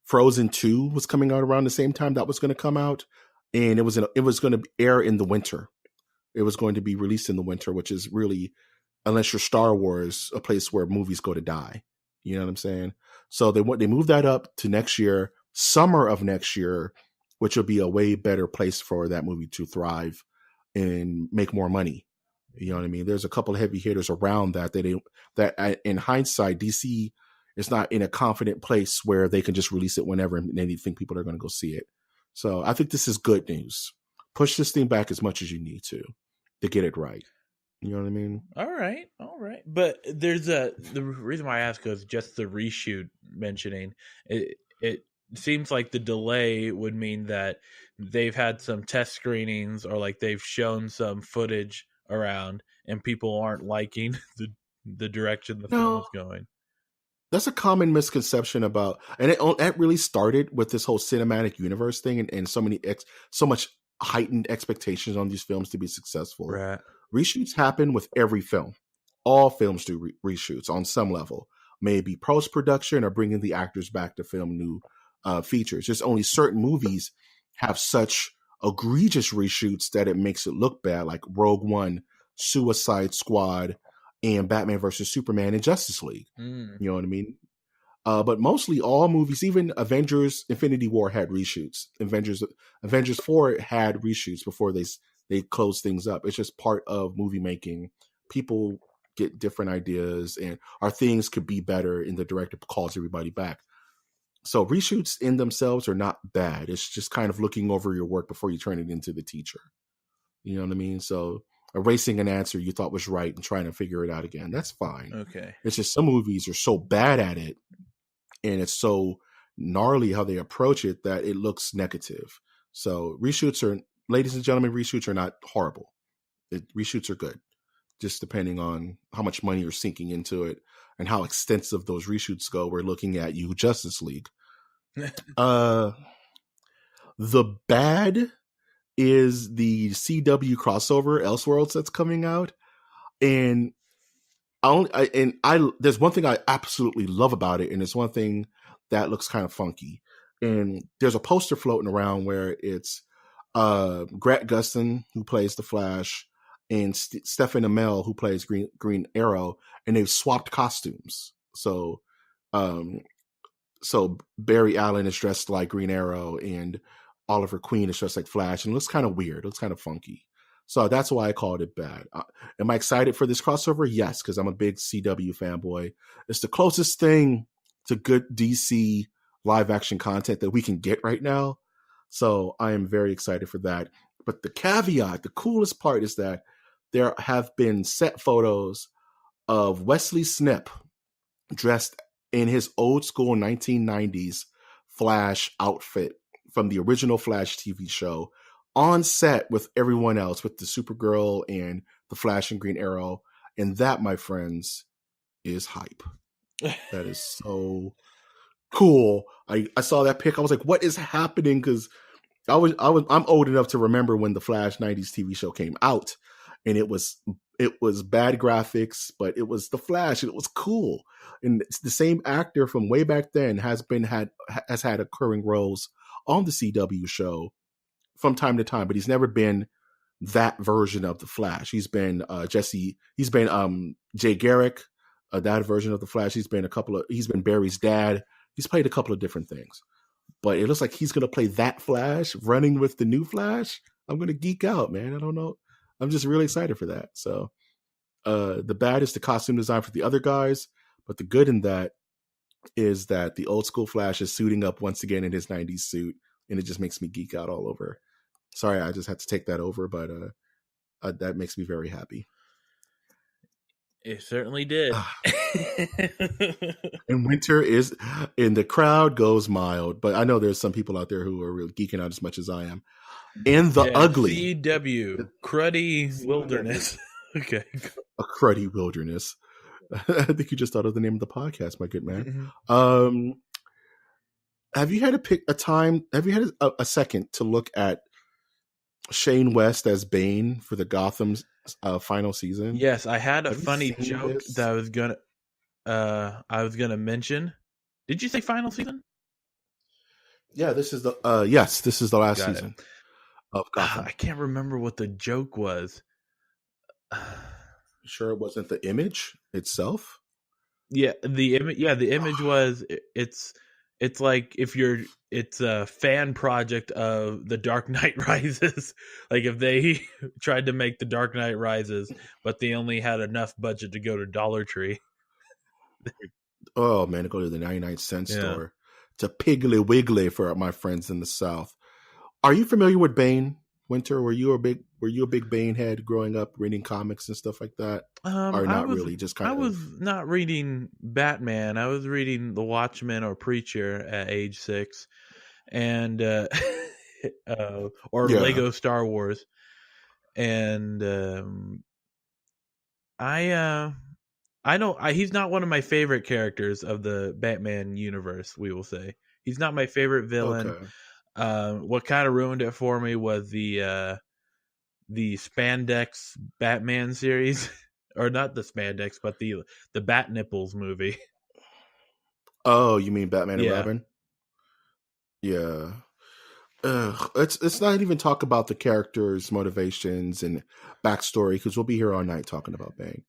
Frozen 2 was coming out around the same time that was going to come out, and it was going to air in the winter. It was going to be released in the winter, which is really, unless you're Star Wars, a place where movies go to die. You know what I'm saying? So they moved that up to next year, summer of next year, which will be a way better place for that movie to thrive and make more money. You know what I mean? There's a couple of heavy hitters around that in hindsight, DC is not in a confident place where they can just release it whenever and they think people are going to go see it. So I think this is good news. Push this thing back as much as you need to get it right. You know what I mean? All right. But the reason why I ask is just the reshoot mentioning it. It seems like the delay would mean that they've had some test screenings or like they've shown some footage around and people aren't liking the direction the film is going. That's a common misconception about, and it really started with this whole cinematic universe thing and so much heightened expectations on these films to be successful. Right. Reshoots happen with every film. All films do reshoots on some level. Maybe post-production or bringing the actors back to film new features. Just only certain movies have such egregious reshoots that it makes it look bad, like Rogue One, Suicide Squad, and Batman versus Superman and Justice League. You know what I mean? But mostly all movies, even Avengers Infinity War had reshoots. Avengers 4 had reshoots before they closed things up. It's just part of movie making. People get different ideas, and our things could be better, and the director calls everybody back. So reshoots in themselves are not bad. It's just kind of looking over your work before you turn it into the teacher. You know what I mean? So erasing an answer you thought was right and trying to figure it out again, that's fine. Okay. It's just some movies are so bad at it, and it's so gnarly how they approach it that it looks negative. So ladies and gentlemen, reshoots are not horrible. Reshoots are good, just depending on how much money you're sinking into it and how extensive those reshoots go. We're looking at Justice League. The bad is the CW crossover Elseworlds that's coming out, and there's one thing I absolutely love about it, and it's one thing that looks kind of funky. And there's a poster floating around where it's Grant Gustin, who plays the Flash, and Stephen Amell, who plays Green Arrow, and they've swapped costumes. So Barry Allen is dressed like Green Arrow, and Oliver Queen is dressed like Flash, and it looks kind of weird. It looks kind of funky. So that's why I called it bad. Am I excited for this crossover? Yes, because I'm a big CW fanboy. It's the closest thing to good DC live action content that we can get right now. So I am very excited for that. But the caveat, the coolest part is that there have been set photos of Wesley Snip dressed in his old school 1990s Flash outfit from the original Flash TV show on set with everyone else, with the Supergirl and the Flash and Green Arrow. And that, my friends, is hype. That is so cool. I saw that pic. I was like, what is happening? Because I'm old enough to remember when the Flash 90s TV show came out, and it was bad graphics, but it was the Flash, and it was cool. And it's the same actor from way back then has had occurring roles on the CW show from time to time, but he's never been that version of the Flash. He's been Jay Garrick, that version of the Flash. He's been Barry's dad. He's played a couple of different things, but it looks like he's going to play that Flash running with the new Flash. I'm going to geek out, man. I don't know. I'm just really excited for that. So the bad is the costume design for the other guys, but the good in that is that the old school Flash is suiting up once again in his 90s suit, and it just makes me geek out all over. Sorry, I just had to take that over, but that makes me very happy. It certainly did. And winter is, and the crowd goes mild, but I know there's some people out there who are really geeking out as much as I am. And the ugly CW Cruddy Wilderness. Okay, a cruddy wilderness. I think you just thought of the name of the podcast, my good man. Mm-hmm. Have you had to pick a time? Have you had a second to look at Shane West as Bane for the Gotham's final season? Yes, I had a funny joke that I was gonna mention. Did you say final season? Yeah, this is the last season of Gotham. I can't remember what the joke was. Sure, it wasn't the image itself. Yeah, the image. Yeah, the image was. It's like it's a fan project of The Dark Knight Rises. Like if they tried to make The Dark Knight Rises, but they only had enough budget to go to Dollar Tree. Oh man, to go to the 99-cent store, to Piggly Wiggly for my friends in the South. Are you familiar with Bane, Winter? Were you a big Bane head growing up, reading comics and stuff like that? Or not really? Just kind of. I was not reading Batman. I was reading The Watchmen or Preacher at age 6, and Lego Star Wars, and he's not one of my favorite characters of the Batman universe. We will say he's not my favorite villain. Okay. What kind of ruined it for me was the spandex Batman series, or not the spandex, but the Bat Nipples movie. Oh, you mean Batman and Robin? Yeah. Let's not even talk about the characters' motivations and backstory because we'll be here all night talking about Bane.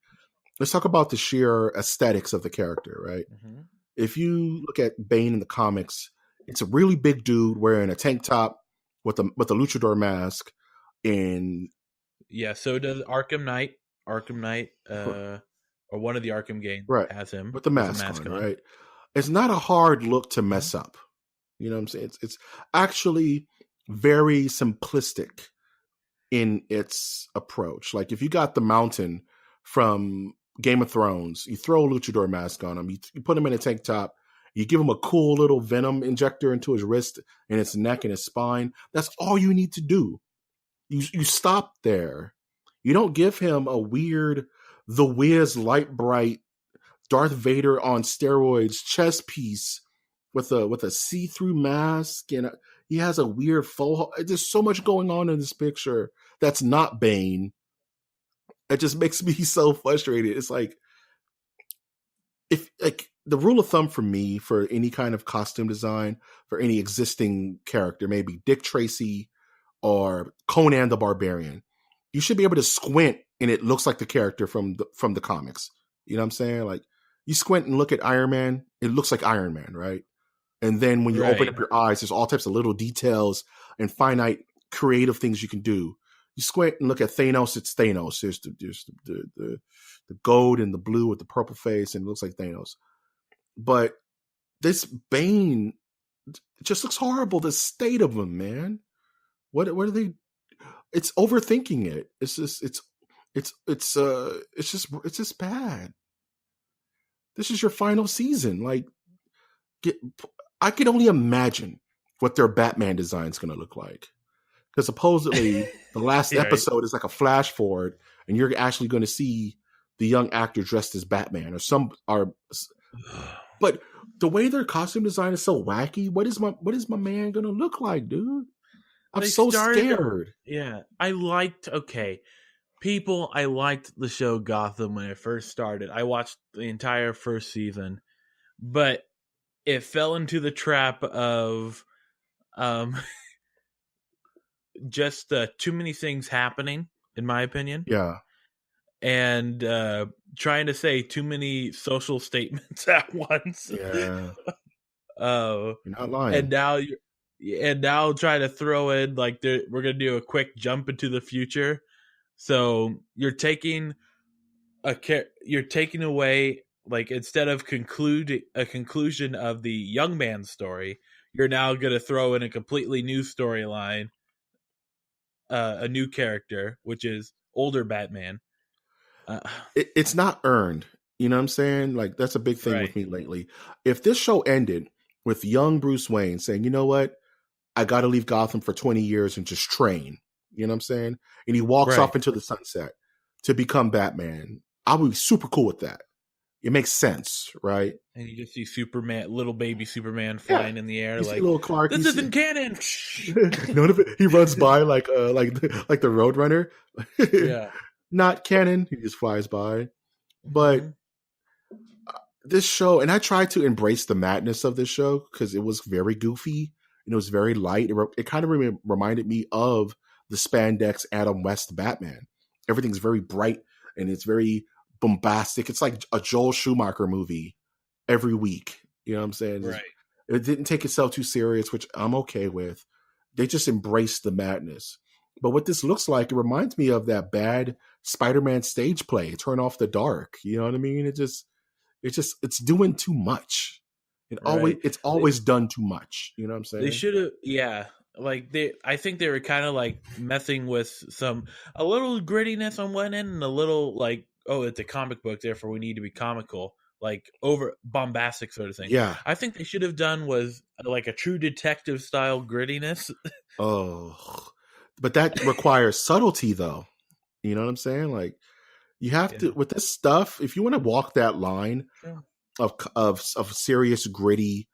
Let's talk about the sheer aesthetics of the character, right? Mm-hmm. If you look at Bane in the comics, it's a really big dude wearing a tank top with a luchador mask, and Yeah, so does Arkham Knight. Arkham Knight, or one of the Arkham games right has him with the with a mask mask on, on. right? It's not a hard look to Mm-hmm. mess up. You know what I'm saying? It's actually very simplistic in its approach. Like if you got the Mountain from Game of Thrones, you throw a luchador mask on him, you put him in a tank top, you give him a cool little venom injector into his wrist and his neck and his spine. That's all you need to do. You stop there. You don't give him a weird, the Wiz light bright Darth Vader on steroids chest piece with a see through mask, and he has a weird faux. There's so much going on in this picture that's not Bane. It just makes me so frustrated. It's like if like the rule of thumb for me for any kind of costume design for any existing character, maybe Dick Tracy or Conan the Barbarian, you should be able to squint and it looks like the character from the comics. You know what I'm saying? Like you squint and look at Iron Man, it looks like Iron Man, right? And then when you open Right. up your eyes, there's all types of little details and finite creative things you can do. You squint and look at Thanos, it's Thanos. There's the gold and the blue with the purple face, and it looks like Thanos. But this Bane just looks horrible. The state of him, man. What are they? It's overthinking it. It's just bad. This is your final season. Like, get, I can only imagine what their Batman design is going to look like. Because supposedly the last Right. episode is like a flash forward, and you're actually going to see the young actor dressed as Batman or some are. But the way their costume design is so wacky, what is my man going to look like, dude? I'm They so started. scared. Yeah, I liked. Okay, people, I liked the show Gotham when it first started. I watched the entire first season, but it fell into the trap of um just too many things happening, in my opinion, Yeah, and trying to say too many social statements at once. yeah, uh, you're not and lying. now try to throw in like we're gonna do a quick jump into the future. So you're taking away, like, instead of conclude a conclusion of the young man's story, you're now gonna throw in a completely new storyline, a new character, which is older Batman. Uh, It's not earned. You know what I'm saying? Like that's a big thing with right, me lately. If this show ended with young Bruce Wayne saying, "You know what? I got to leave Gotham for 20 years and just train." You know what I'm saying? And he walks right. off into the sunset to become Batman. I would be super cool with that. It makes sense, right? And you just see Superman, little baby Superman, Yeah. flying in the air, You see like, little Clark. You this see isn't canon. none of it. He runs by like the Roadrunner. Yeah. Not canon. He just flies by. But Hmm. this show, and I tried to embrace the madness of this show because it was very goofy and it was very light. It kind of reminded me of the spandex Adam West Batman. Everything's very bright and it's very bombastic. It's like a Joel Schumacher movie every week. You know what I'm saying? Right. It didn't take itself too serious, which I'm okay with. They just embraced the madness. But what this looks like, it reminds me of that bad Spider-Man stage play, Turn Off the Dark. You know what I mean? It's doing too much. Right. It's always done too much. You know what I'm They saying? should have, yeah. Like I think they were kind of like messing with a little grittiness on one end and a little like, oh, it's a comic book, therefore we need to be comical, like over bombastic sort of thing. Yeah. I think they should have done was like a true detective style grittiness. Oh, but that requires subtlety, though. You know what I'm saying? Like you have to Yeah. with this stuff. If you want to walk that line Sure. of serious, gritty,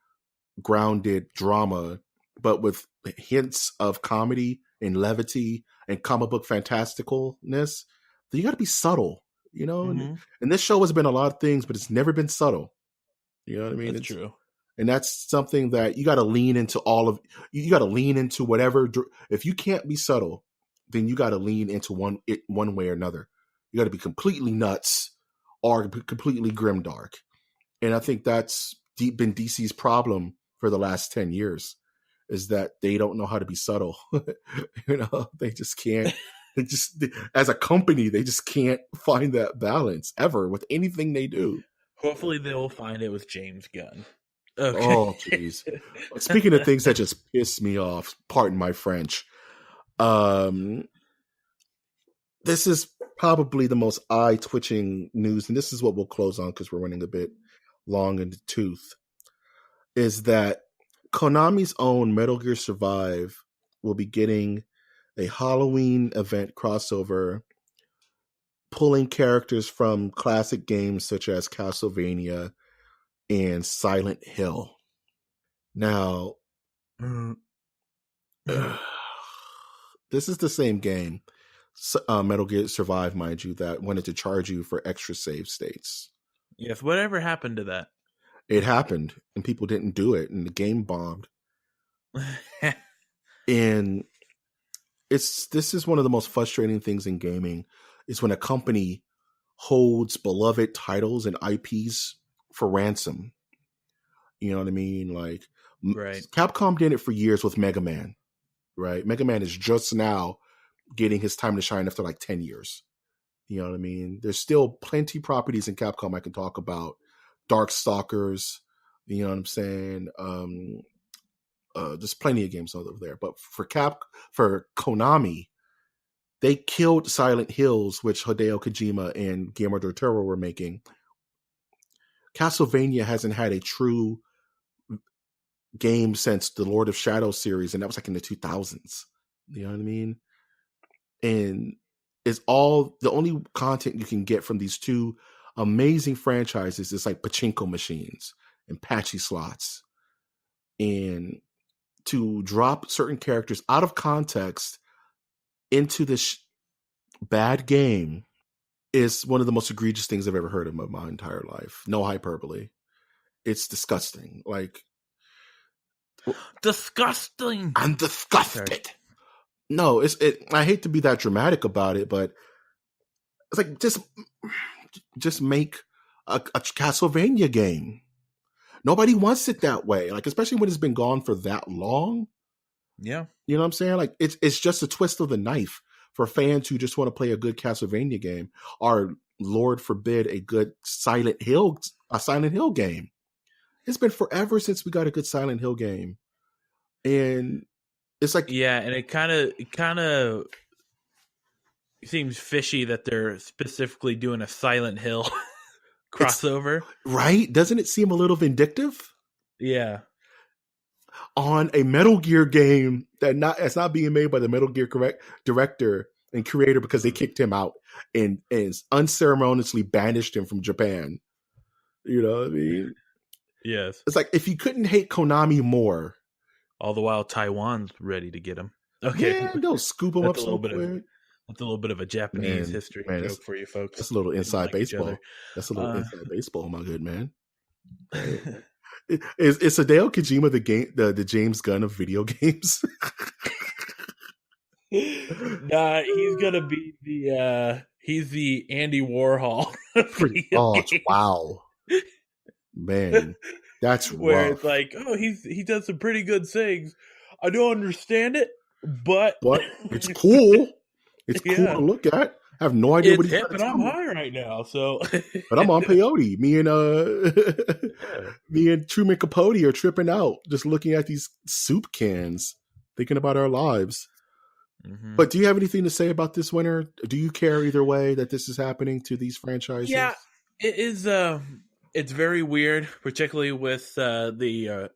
grounded drama, but with hints of comedy and levity and comic book fantasticalness, then you got to be subtle. You know, Hmm. and this show has been a lot of things, but it's never been subtle. You know what I mean? That's true. And that's something that you got to lean into you got to lean into whatever. If you can't be subtle, then you got to lean into one way or another. You got to be completely nuts or completely grimdark. And I think that's been DC's problem for the last 10 years is that they don't know how to be subtle. They just can't. As a company, they just can't find that balance ever with anything they do. Hopefully they'll find it with James Gunn. Okay. Oh, jeez. Speaking of things that just piss me off, pardon my French. This is probably the most eye-twitching news, and this is what we'll close on because we're running a bit long in the tooth, is that Konami's own Metal Gear Survive will be getting a Halloween event crossover, pulling characters from classic games such as Castlevania and Silent Hill. Now, this is the same game, Metal Gear Survive, mind you, that wanted to charge you for extra save states. Yes, whatever happened to that? It happened, and people didn't do it, and the game bombed. And this is one of the most frustrating things in gaming, is when a company holds beloved titles and IPs for ransom. You know what I mean? Like, right. Capcom did it for years with Mega Man, right? Mega Man is just now getting his time to shine after like 10 years. You know what I mean? There's still plenty properties in Capcom I can talk about. Darkstalkers, you know what I'm saying? There's plenty of games over there. But for Konami, they killed Silent Hills, which Hideo Kojima and Guillermo del Toro were making. Castlevania hasn't had a true game since the Lord of Shadows series, and that was like in the 2000s. You know what I mean? And it's all the only content you can get from these two amazing franchises is like pachinko machines and patchy slots. And to drop certain characters out of context into this bad game is one of the most egregious things I've ever heard in my entire life. No hyperbole. It's disgusting. Like, disgusting. I'm disgusted. No, I hate to be that dramatic about it, but it's like just make a Castlevania game. Nobody wants it that way. Like, especially when it's been gone for that long. Yeah. You know what I'm saying? Like, it's just a twist of the knife for fans who just want to play a good Castlevania game, or Lord forbid, a good Silent Hill game. It's been forever since we got a good Silent Hill game. And it's like, yeah, and it kind of seems fishy that they're specifically doing a Silent Hill crossover, right? Doesn't it seem a little vindictive? Yeah, on a Metal Gear game that's not being made by the Metal Gear director and creator because they kicked him out and unceremoniously banished him from Japan. You know what I mean? Yes. It's like, if you couldn't hate Konami more. All the while Taiwan's ready to get him. Okay. Yeah, they'll scoop him up so quick. That's a little bit of a Japanese history joke for you folks. That's a little inside baseball. That's a little inside baseball, my good man. Is Hideo Kojima the James Gunn of video games? Nah, he's gonna be he's the Andy Warhol. Wow, man, that's where rough. It's like, oh, he does some pretty good things. I don't understand it, but it's cool. It's cool to look at. I have no idea what he's hip, and I'm high right now. So, but I'm on peyote. Me and Truman Capote are tripping out, just looking at these soup cans, thinking about our lives. Mm-hmm. But do you have anything to say about this winter? Do you care either way that this is happening to these franchises? Yeah, it is. It's very weird, particularly with the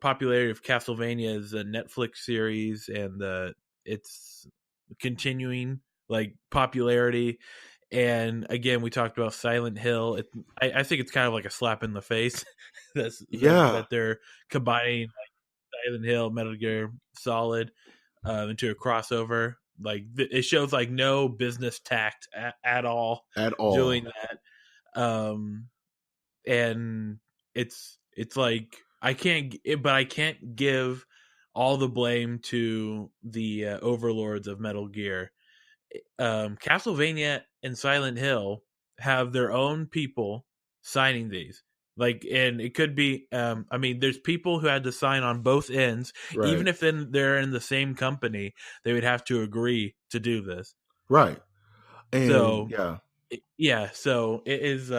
popularity of Castlevania's Netflix series and its continuing popularity. And again, we talked about Silent Hill. I think it's kind of like a slap in the face that they're combining Silent Hill, Metal Gear Solid into a crossover. It shows no business tact at all doing that. And it's It's like I can't give all the blame to the overlords of Metal Gear. Castlevania and Silent Hill have their own people signing these. Like, and it could be, I mean, there's people who had to sign on both ends. Right. Even if they're in the same company, they would have to agree to do this. Right. And so, yeah. So it is,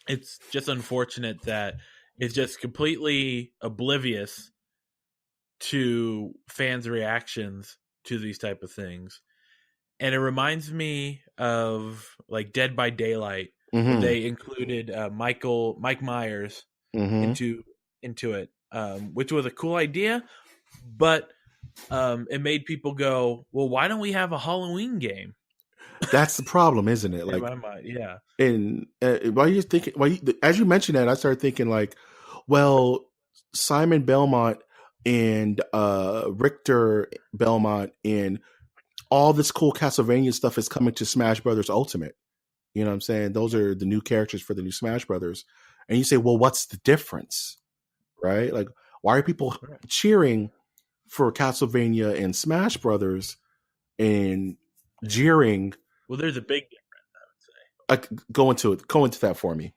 it's just unfortunate that it's just completely oblivious to fans' reactions to these type of things. And it reminds me of like Dead by Daylight. Mm-hmm. They included Mike Myers into it, which was a cool idea, but it made people go, "Well, why don't we have a Halloween game?" That's the problem, isn't it? Like, in my mind, yeah. And as you mentioned that, I started thinking like, well, Simon Belmont and Richter Belmont and all this cool Castlevania stuff is coming to Smash Brothers Ultimate. You know what I'm saying? Those are the new characters for the new Smash Brothers. And you say, well, what's the difference? Right? Like, why are people cheering for Castlevania and Smash Brothers and jeering? Well, there's a big difference, I would say. Go into that for me.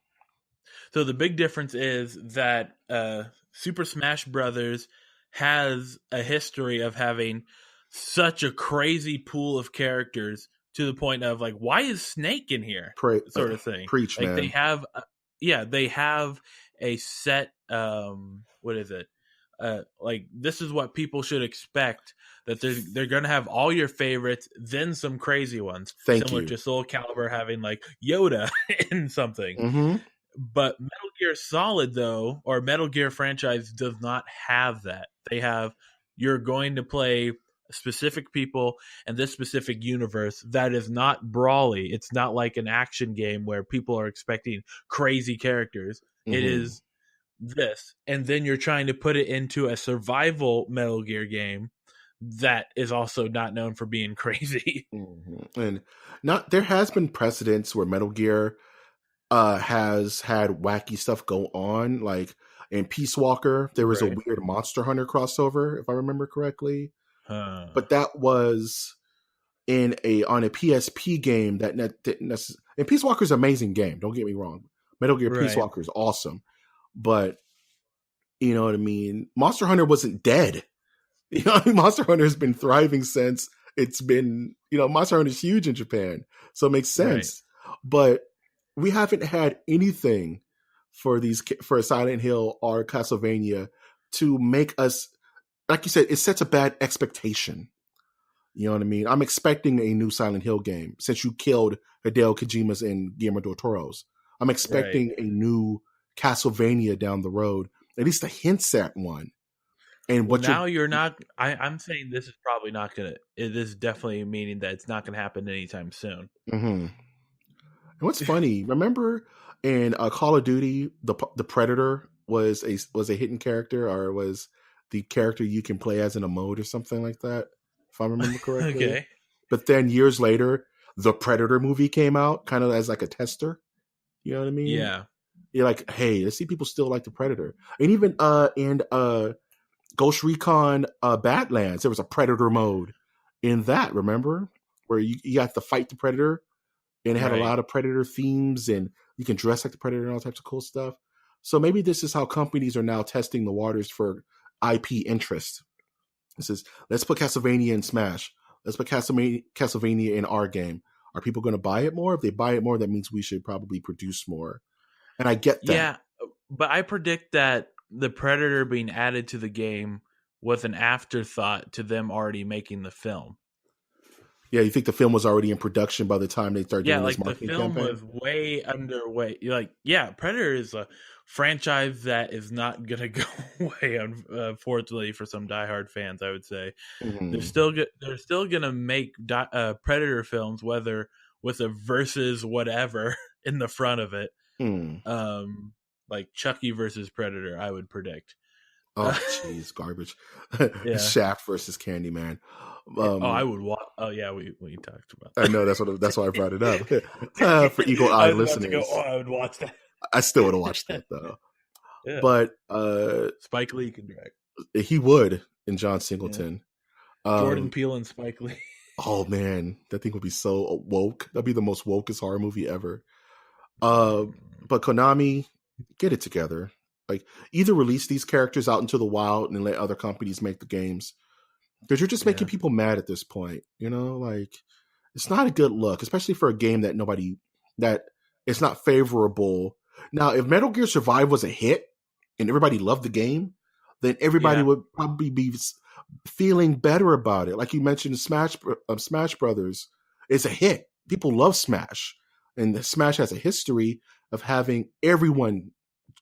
So the big difference is that Super Smash Brothers has a history of having such a crazy pool of characters to the point of like, why is Snake in here? Sort of thing. Preach, like man. They have a set. What is it? Like, this is what people should expect. That they're gonna have all your favorites, then some crazy ones. Similar to Soul Calibur having like Yoda in something. Mm-hmm. But Metal Gear Solid, though, or Metal Gear franchise does not have that. They have, you're going to play specific people and this specific universe that is not brawly. It's not like an action game where people are expecting crazy characters. Mm-hmm. It is this. And then you're trying to put it into a survival Metal Gear game that is also not known for being crazy. Mm-hmm. And there has been precedents where Metal Gear has had wacky stuff go on. Like in Peace Walker, there was a weird Monster Hunter crossover, if I remember correctly. But that was on a PSP game that didn't necessarily. And Peace Walker is an amazing game. Don't get me wrong. Metal Gear Peace Walker is awesome. But you know what I mean? Monster Hunter wasn't dead. You know, Monster Hunter has been thriving since it's been, Monster Hunter is huge in Japan. So it makes sense. Right. But we haven't had anything for a Silent Hill or Castlevania to make us, like you said, it sets a bad expectation. You know what I mean? I'm expecting a new Silent Hill game since you killed Hideo Kojima's and Guillermo del Toro's. I'm expecting a new Castlevania down the road, at least a hints at one. And you're not. I'm saying this is probably not gonna. It is definitely meaning that it's not gonna happen anytime soon. Mm-hmm. And what's funny? Remember in Call of Duty, the Predator was a hidden character, or was the character you can play as in a mode or something like that, if I remember correctly. Okay. But then years later, the Predator movie came out, kind of as like a tester. You know what I mean? Yeah. You're like, hey, let's see, people still like the Predator, and even Ghost Recon Badlands, there was a Predator mode in that, remember? Where you got to fight the Predator, and it had a lot of Predator themes, and you can dress like the Predator and all types of cool stuff. So maybe this is how companies are now testing the waters for IP interest. This is, let's put Castlevania in Smash. Let's put Castlevania in our game. Are people going to buy it more? If they buy it more, that means we should probably produce more. And I get that. Yeah, but I predict that the Predator being added to the game was an afterthought to them already making the film. Yeah, you think the film was already in production by the time they started doing this marketing campaign? Yeah, like the film was way underway. Like, yeah, Predator is a franchise that is not going to go away, unfortunately, for some diehard fans, I would say. Mm-hmm. They're still going to make Predator films, whether with a versus whatever in the front of it. Like Chucky versus Predator, I would predict. Oh, jeez, garbage. Shaft versus Candyman. I would watch. Oh, yeah, we talked about that. I know, that's why I brought it up. For eagle-eyed listeners. I would watch that. I still would have watched that, though. Yeah. But Spike Lee can direct. he would in John Yeah. Singleton. Jordan Peele and Spike Lee. Oh man, that thing would be so woke. That'd be the most wokest horror movie ever. But Konami, get it together. Like, either release these characters out into the wild and let other companies make the games, because you're just making people mad at this point. You know, like, it's not a good look, especially for a game that it's not favorable. Now, if Metal Gear Survive was a hit and everybody loved the game, then everybody would probably be feeling better about it. Like you mentioned, Smash Brothers is a hit. People love Smash, and Smash has a history of having everyone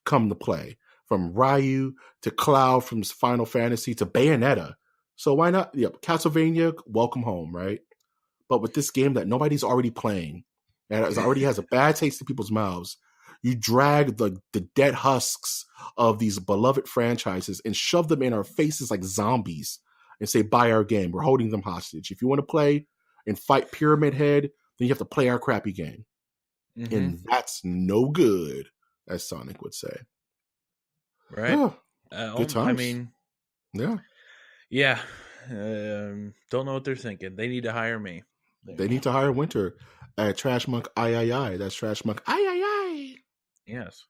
come to play, from Ryu to Cloud, from Final Fantasy to Bayonetta. So why not? Yeah, Castlevania, welcome home, right? But with this game that nobody's already playing, and it already has a bad taste in people's mouths, you drag the dead husks of these beloved franchises and shove them in our faces like zombies and say, buy our game. We're holding them hostage. If you want to play and fight Pyramid Head, then you have to play our crappy game. Mm-hmm. And that's no good, as Sonic would say. Right. Good times. I mean, yeah. Yeah. Don't know what they're thinking. They need to hire me. They need to hire Winter at Trash Monk I. That's Trash Monk I. Yes.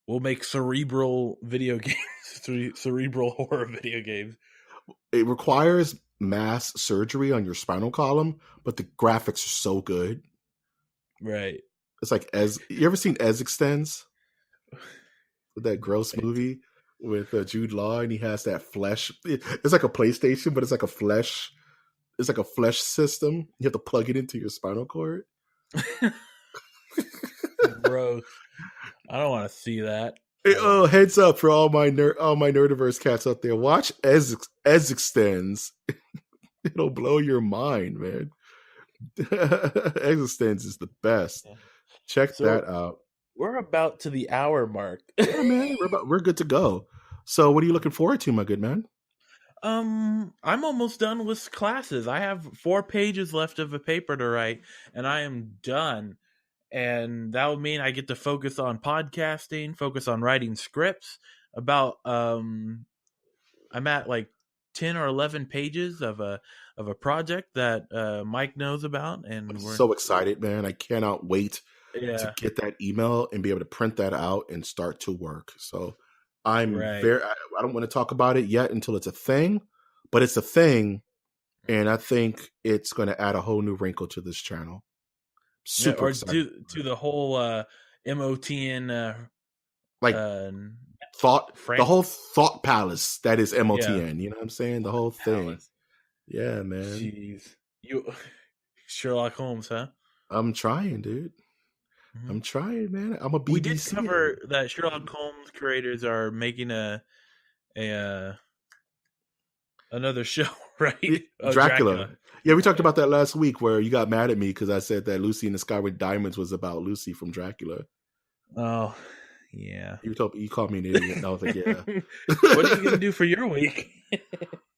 We'll make cerebral video games, cerebral horror video games. It requires mass surgery on your spinal column, but the graphics are so good. Right. It's like you ever seen Ez Extends? That gross movie with Jude Law, and he has that flesh. It's like a PlayStation, but it's like a flesh. It's like a flesh system. You have to plug it into your spinal cord. Gross. I don't want to see that. Heads up for all my Nerdiverse cats out there. Watch Ez Extends. It'll blow your mind, man. Ez Extends is the best. Check that out. We're about to the hour mark. Yeah, man. We're good to go. So what are you looking forward to, my good man? I'm almost done with classes. I have 4 pages left of a paper to write, and I am done. And that would mean I get to focus on podcasting, focus on writing scripts. About I'm at like 10 or 11 pages of a project that Mike knows about, and I'm so excited, man. I cannot wait to get that email and be able to print that out and start to work. So I'm I don't want to talk about it yet until it's a thing, but it's a thing, and I think it's going to add a whole new wrinkle to this channel. Super excited. To the whole MOTN thought, the whole thought palace that is MOTN. You know what I'm saying? The whole thing. Yeah, man. Jeez, you Sherlock Holmes, huh? I'm trying, dude. Mm-hmm. I'm trying, man. I'm a BBC. We did cover that Sherlock Holmes creators are making another show, right? Dracula. Yeah, we talked about that last week where you got mad at me because I said that Lucy in the Sky with Diamonds was about Lucy from Dracula. Oh, yeah. You called me an idiot. And I was like, yeah. What are you going to do for your week?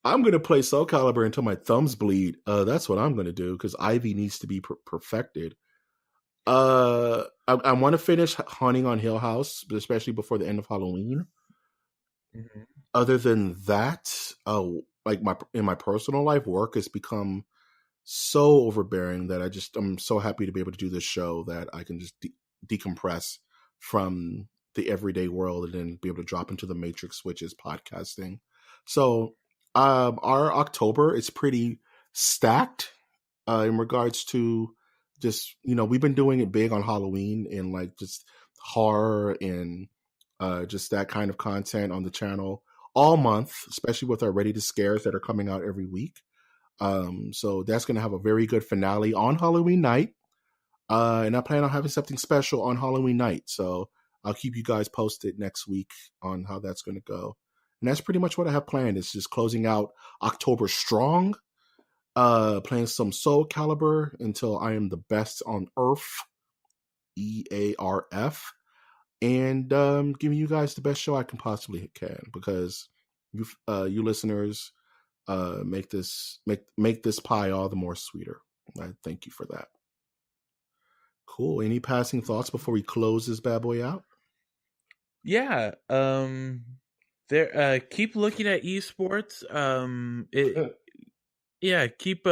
I'm going to play Soul Calibur until my thumbs bleed. That's what I'm going to do because Ivy needs to be perfected. I want to finish Haunting on Hill House, especially before the end of Halloween. Mm-hmm. Other than that, like in my personal life, work has become so overbearing that I'm so happy to be able to do this show that I can just decompress from the everyday world and then be able to drop into the matrix, which is podcasting. So our October is pretty stacked in regards to just, we've been doing it big on Halloween and like just horror and just that kind of content on the channel all month, especially with our Ready to Scares that are coming out every week. So that's going to have a very good finale on Halloween night. And I plan on having something special on Halloween night. So I'll keep you guys posted next week on how that's going to go. And that's pretty much what I have planned. It's just closing out October strong, playing some Soul Calibur until I am the best on Earth, EARF, and giving you guys the best show I can possibly can, because you listeners make this pie all the more sweeter. I thank you for that. Cool. Any passing thoughts before we close this bad boy out? Yeah. There. Keep looking at esports. Keep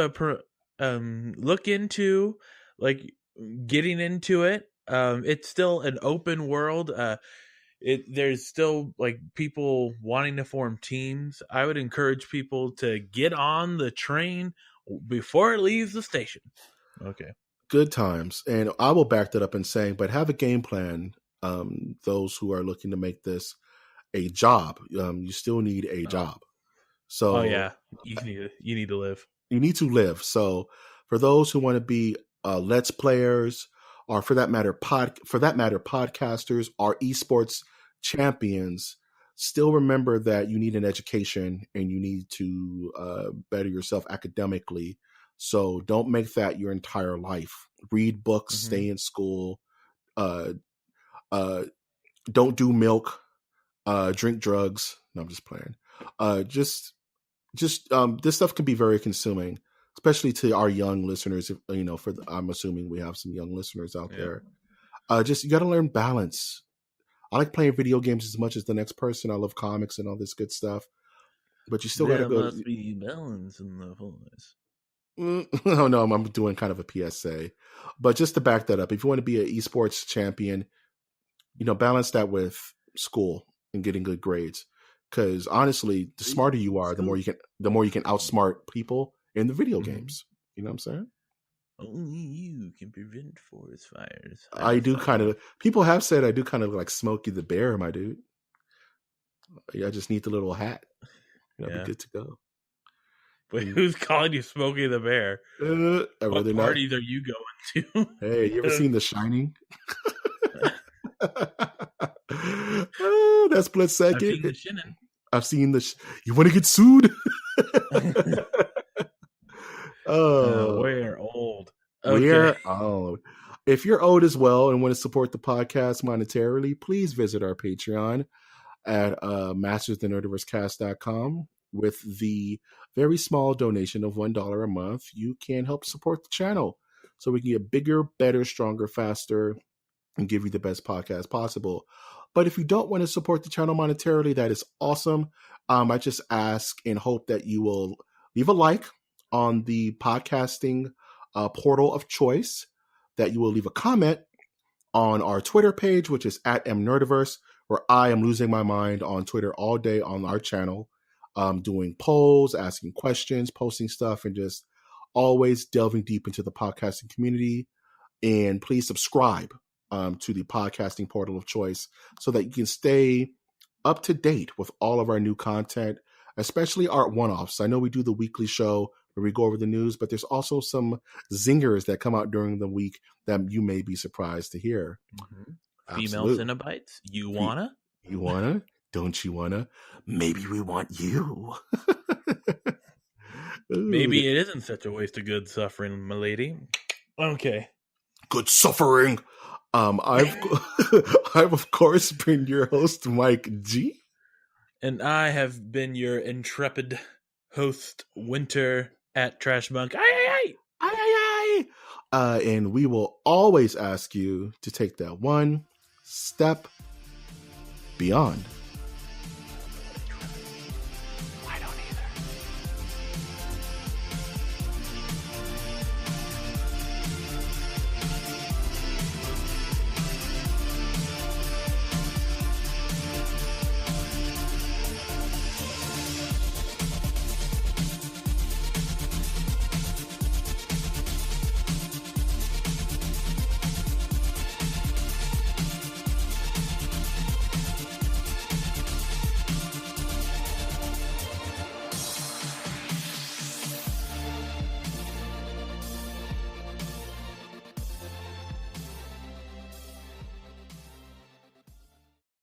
look into like getting into it. It's still an open world. There's still like people wanting to form teams. I would encourage people to get on the train before it leaves the station. Okay. Good times. And I will back that up in saying, but have a game plan. Those who are looking to make this a job, you still need a job. So, you need to live. You need to live. So, for those who want to be Let's Players, or for that matter, podcasters or esports champions, still remember that you need an education and you need to better yourself academically. So don't make that your entire life. Read books, stay in school, don't do milk, drink drugs. No, I'm just playing. Just this stuff can be very consuming, especially to our young listeners. I'm assuming we have some young listeners out there. Just you got to learn balance. I like playing video games as much as the next person. I love comics and all this good stuff, but you still got to go. There must be balance in the voice. Oh no, I'm doing kind of a PSA, but just to back that up, if you want to be an esports champion, balance that with school and getting good grades. Because honestly, the smarter you are, the more you can outsmart people in the video games. You know what I'm saying? Only you can prevent forest fires. I do kind of. People have said I do kind of like Smokey the Bear, my dude. I just need the little hat. I'll be good to go. But who's calling you Smokey the Bear? What parties are you going to? Hey, you ever seen The Shining? That's split second. I've seen you want to get sued? We're old. Okay. We're old. If you're old as well and want to support the podcast monetarily, please visit our Patreon at mastersthenerdiversecast.com. With the very small donation of $1 a month, you can help support the channel so we can get bigger, better, stronger, faster, and give you the best podcast possible. But if you don't want to support the channel monetarily, that is awesome. I just ask and hope that you will leave a like on the podcasting portal of choice, that you will leave a comment on our Twitter page, which is at mnerdiverse, where I am losing my mind on Twitter all day on our channel, doing polls, asking questions, posting stuff, and just always delving deep into the podcasting community. And please subscribe to the podcasting portal of choice so that you can stay up to date with all of our new content, especially our one-offs. I know we do the weekly show where we go over the news, but there's also some zingers that come out during the week that you may be surprised to hear. Female Cenobites, you wanna? You wanna? Don't you wanna? Maybe we want you. Maybe it isn't such a waste of good suffering, my lady. Okay. Good suffering. I've of course been your host, Mike G. And I have been your intrepid host, Winter at Trashbunk. Aye. And we will always ask you to take that one step beyond.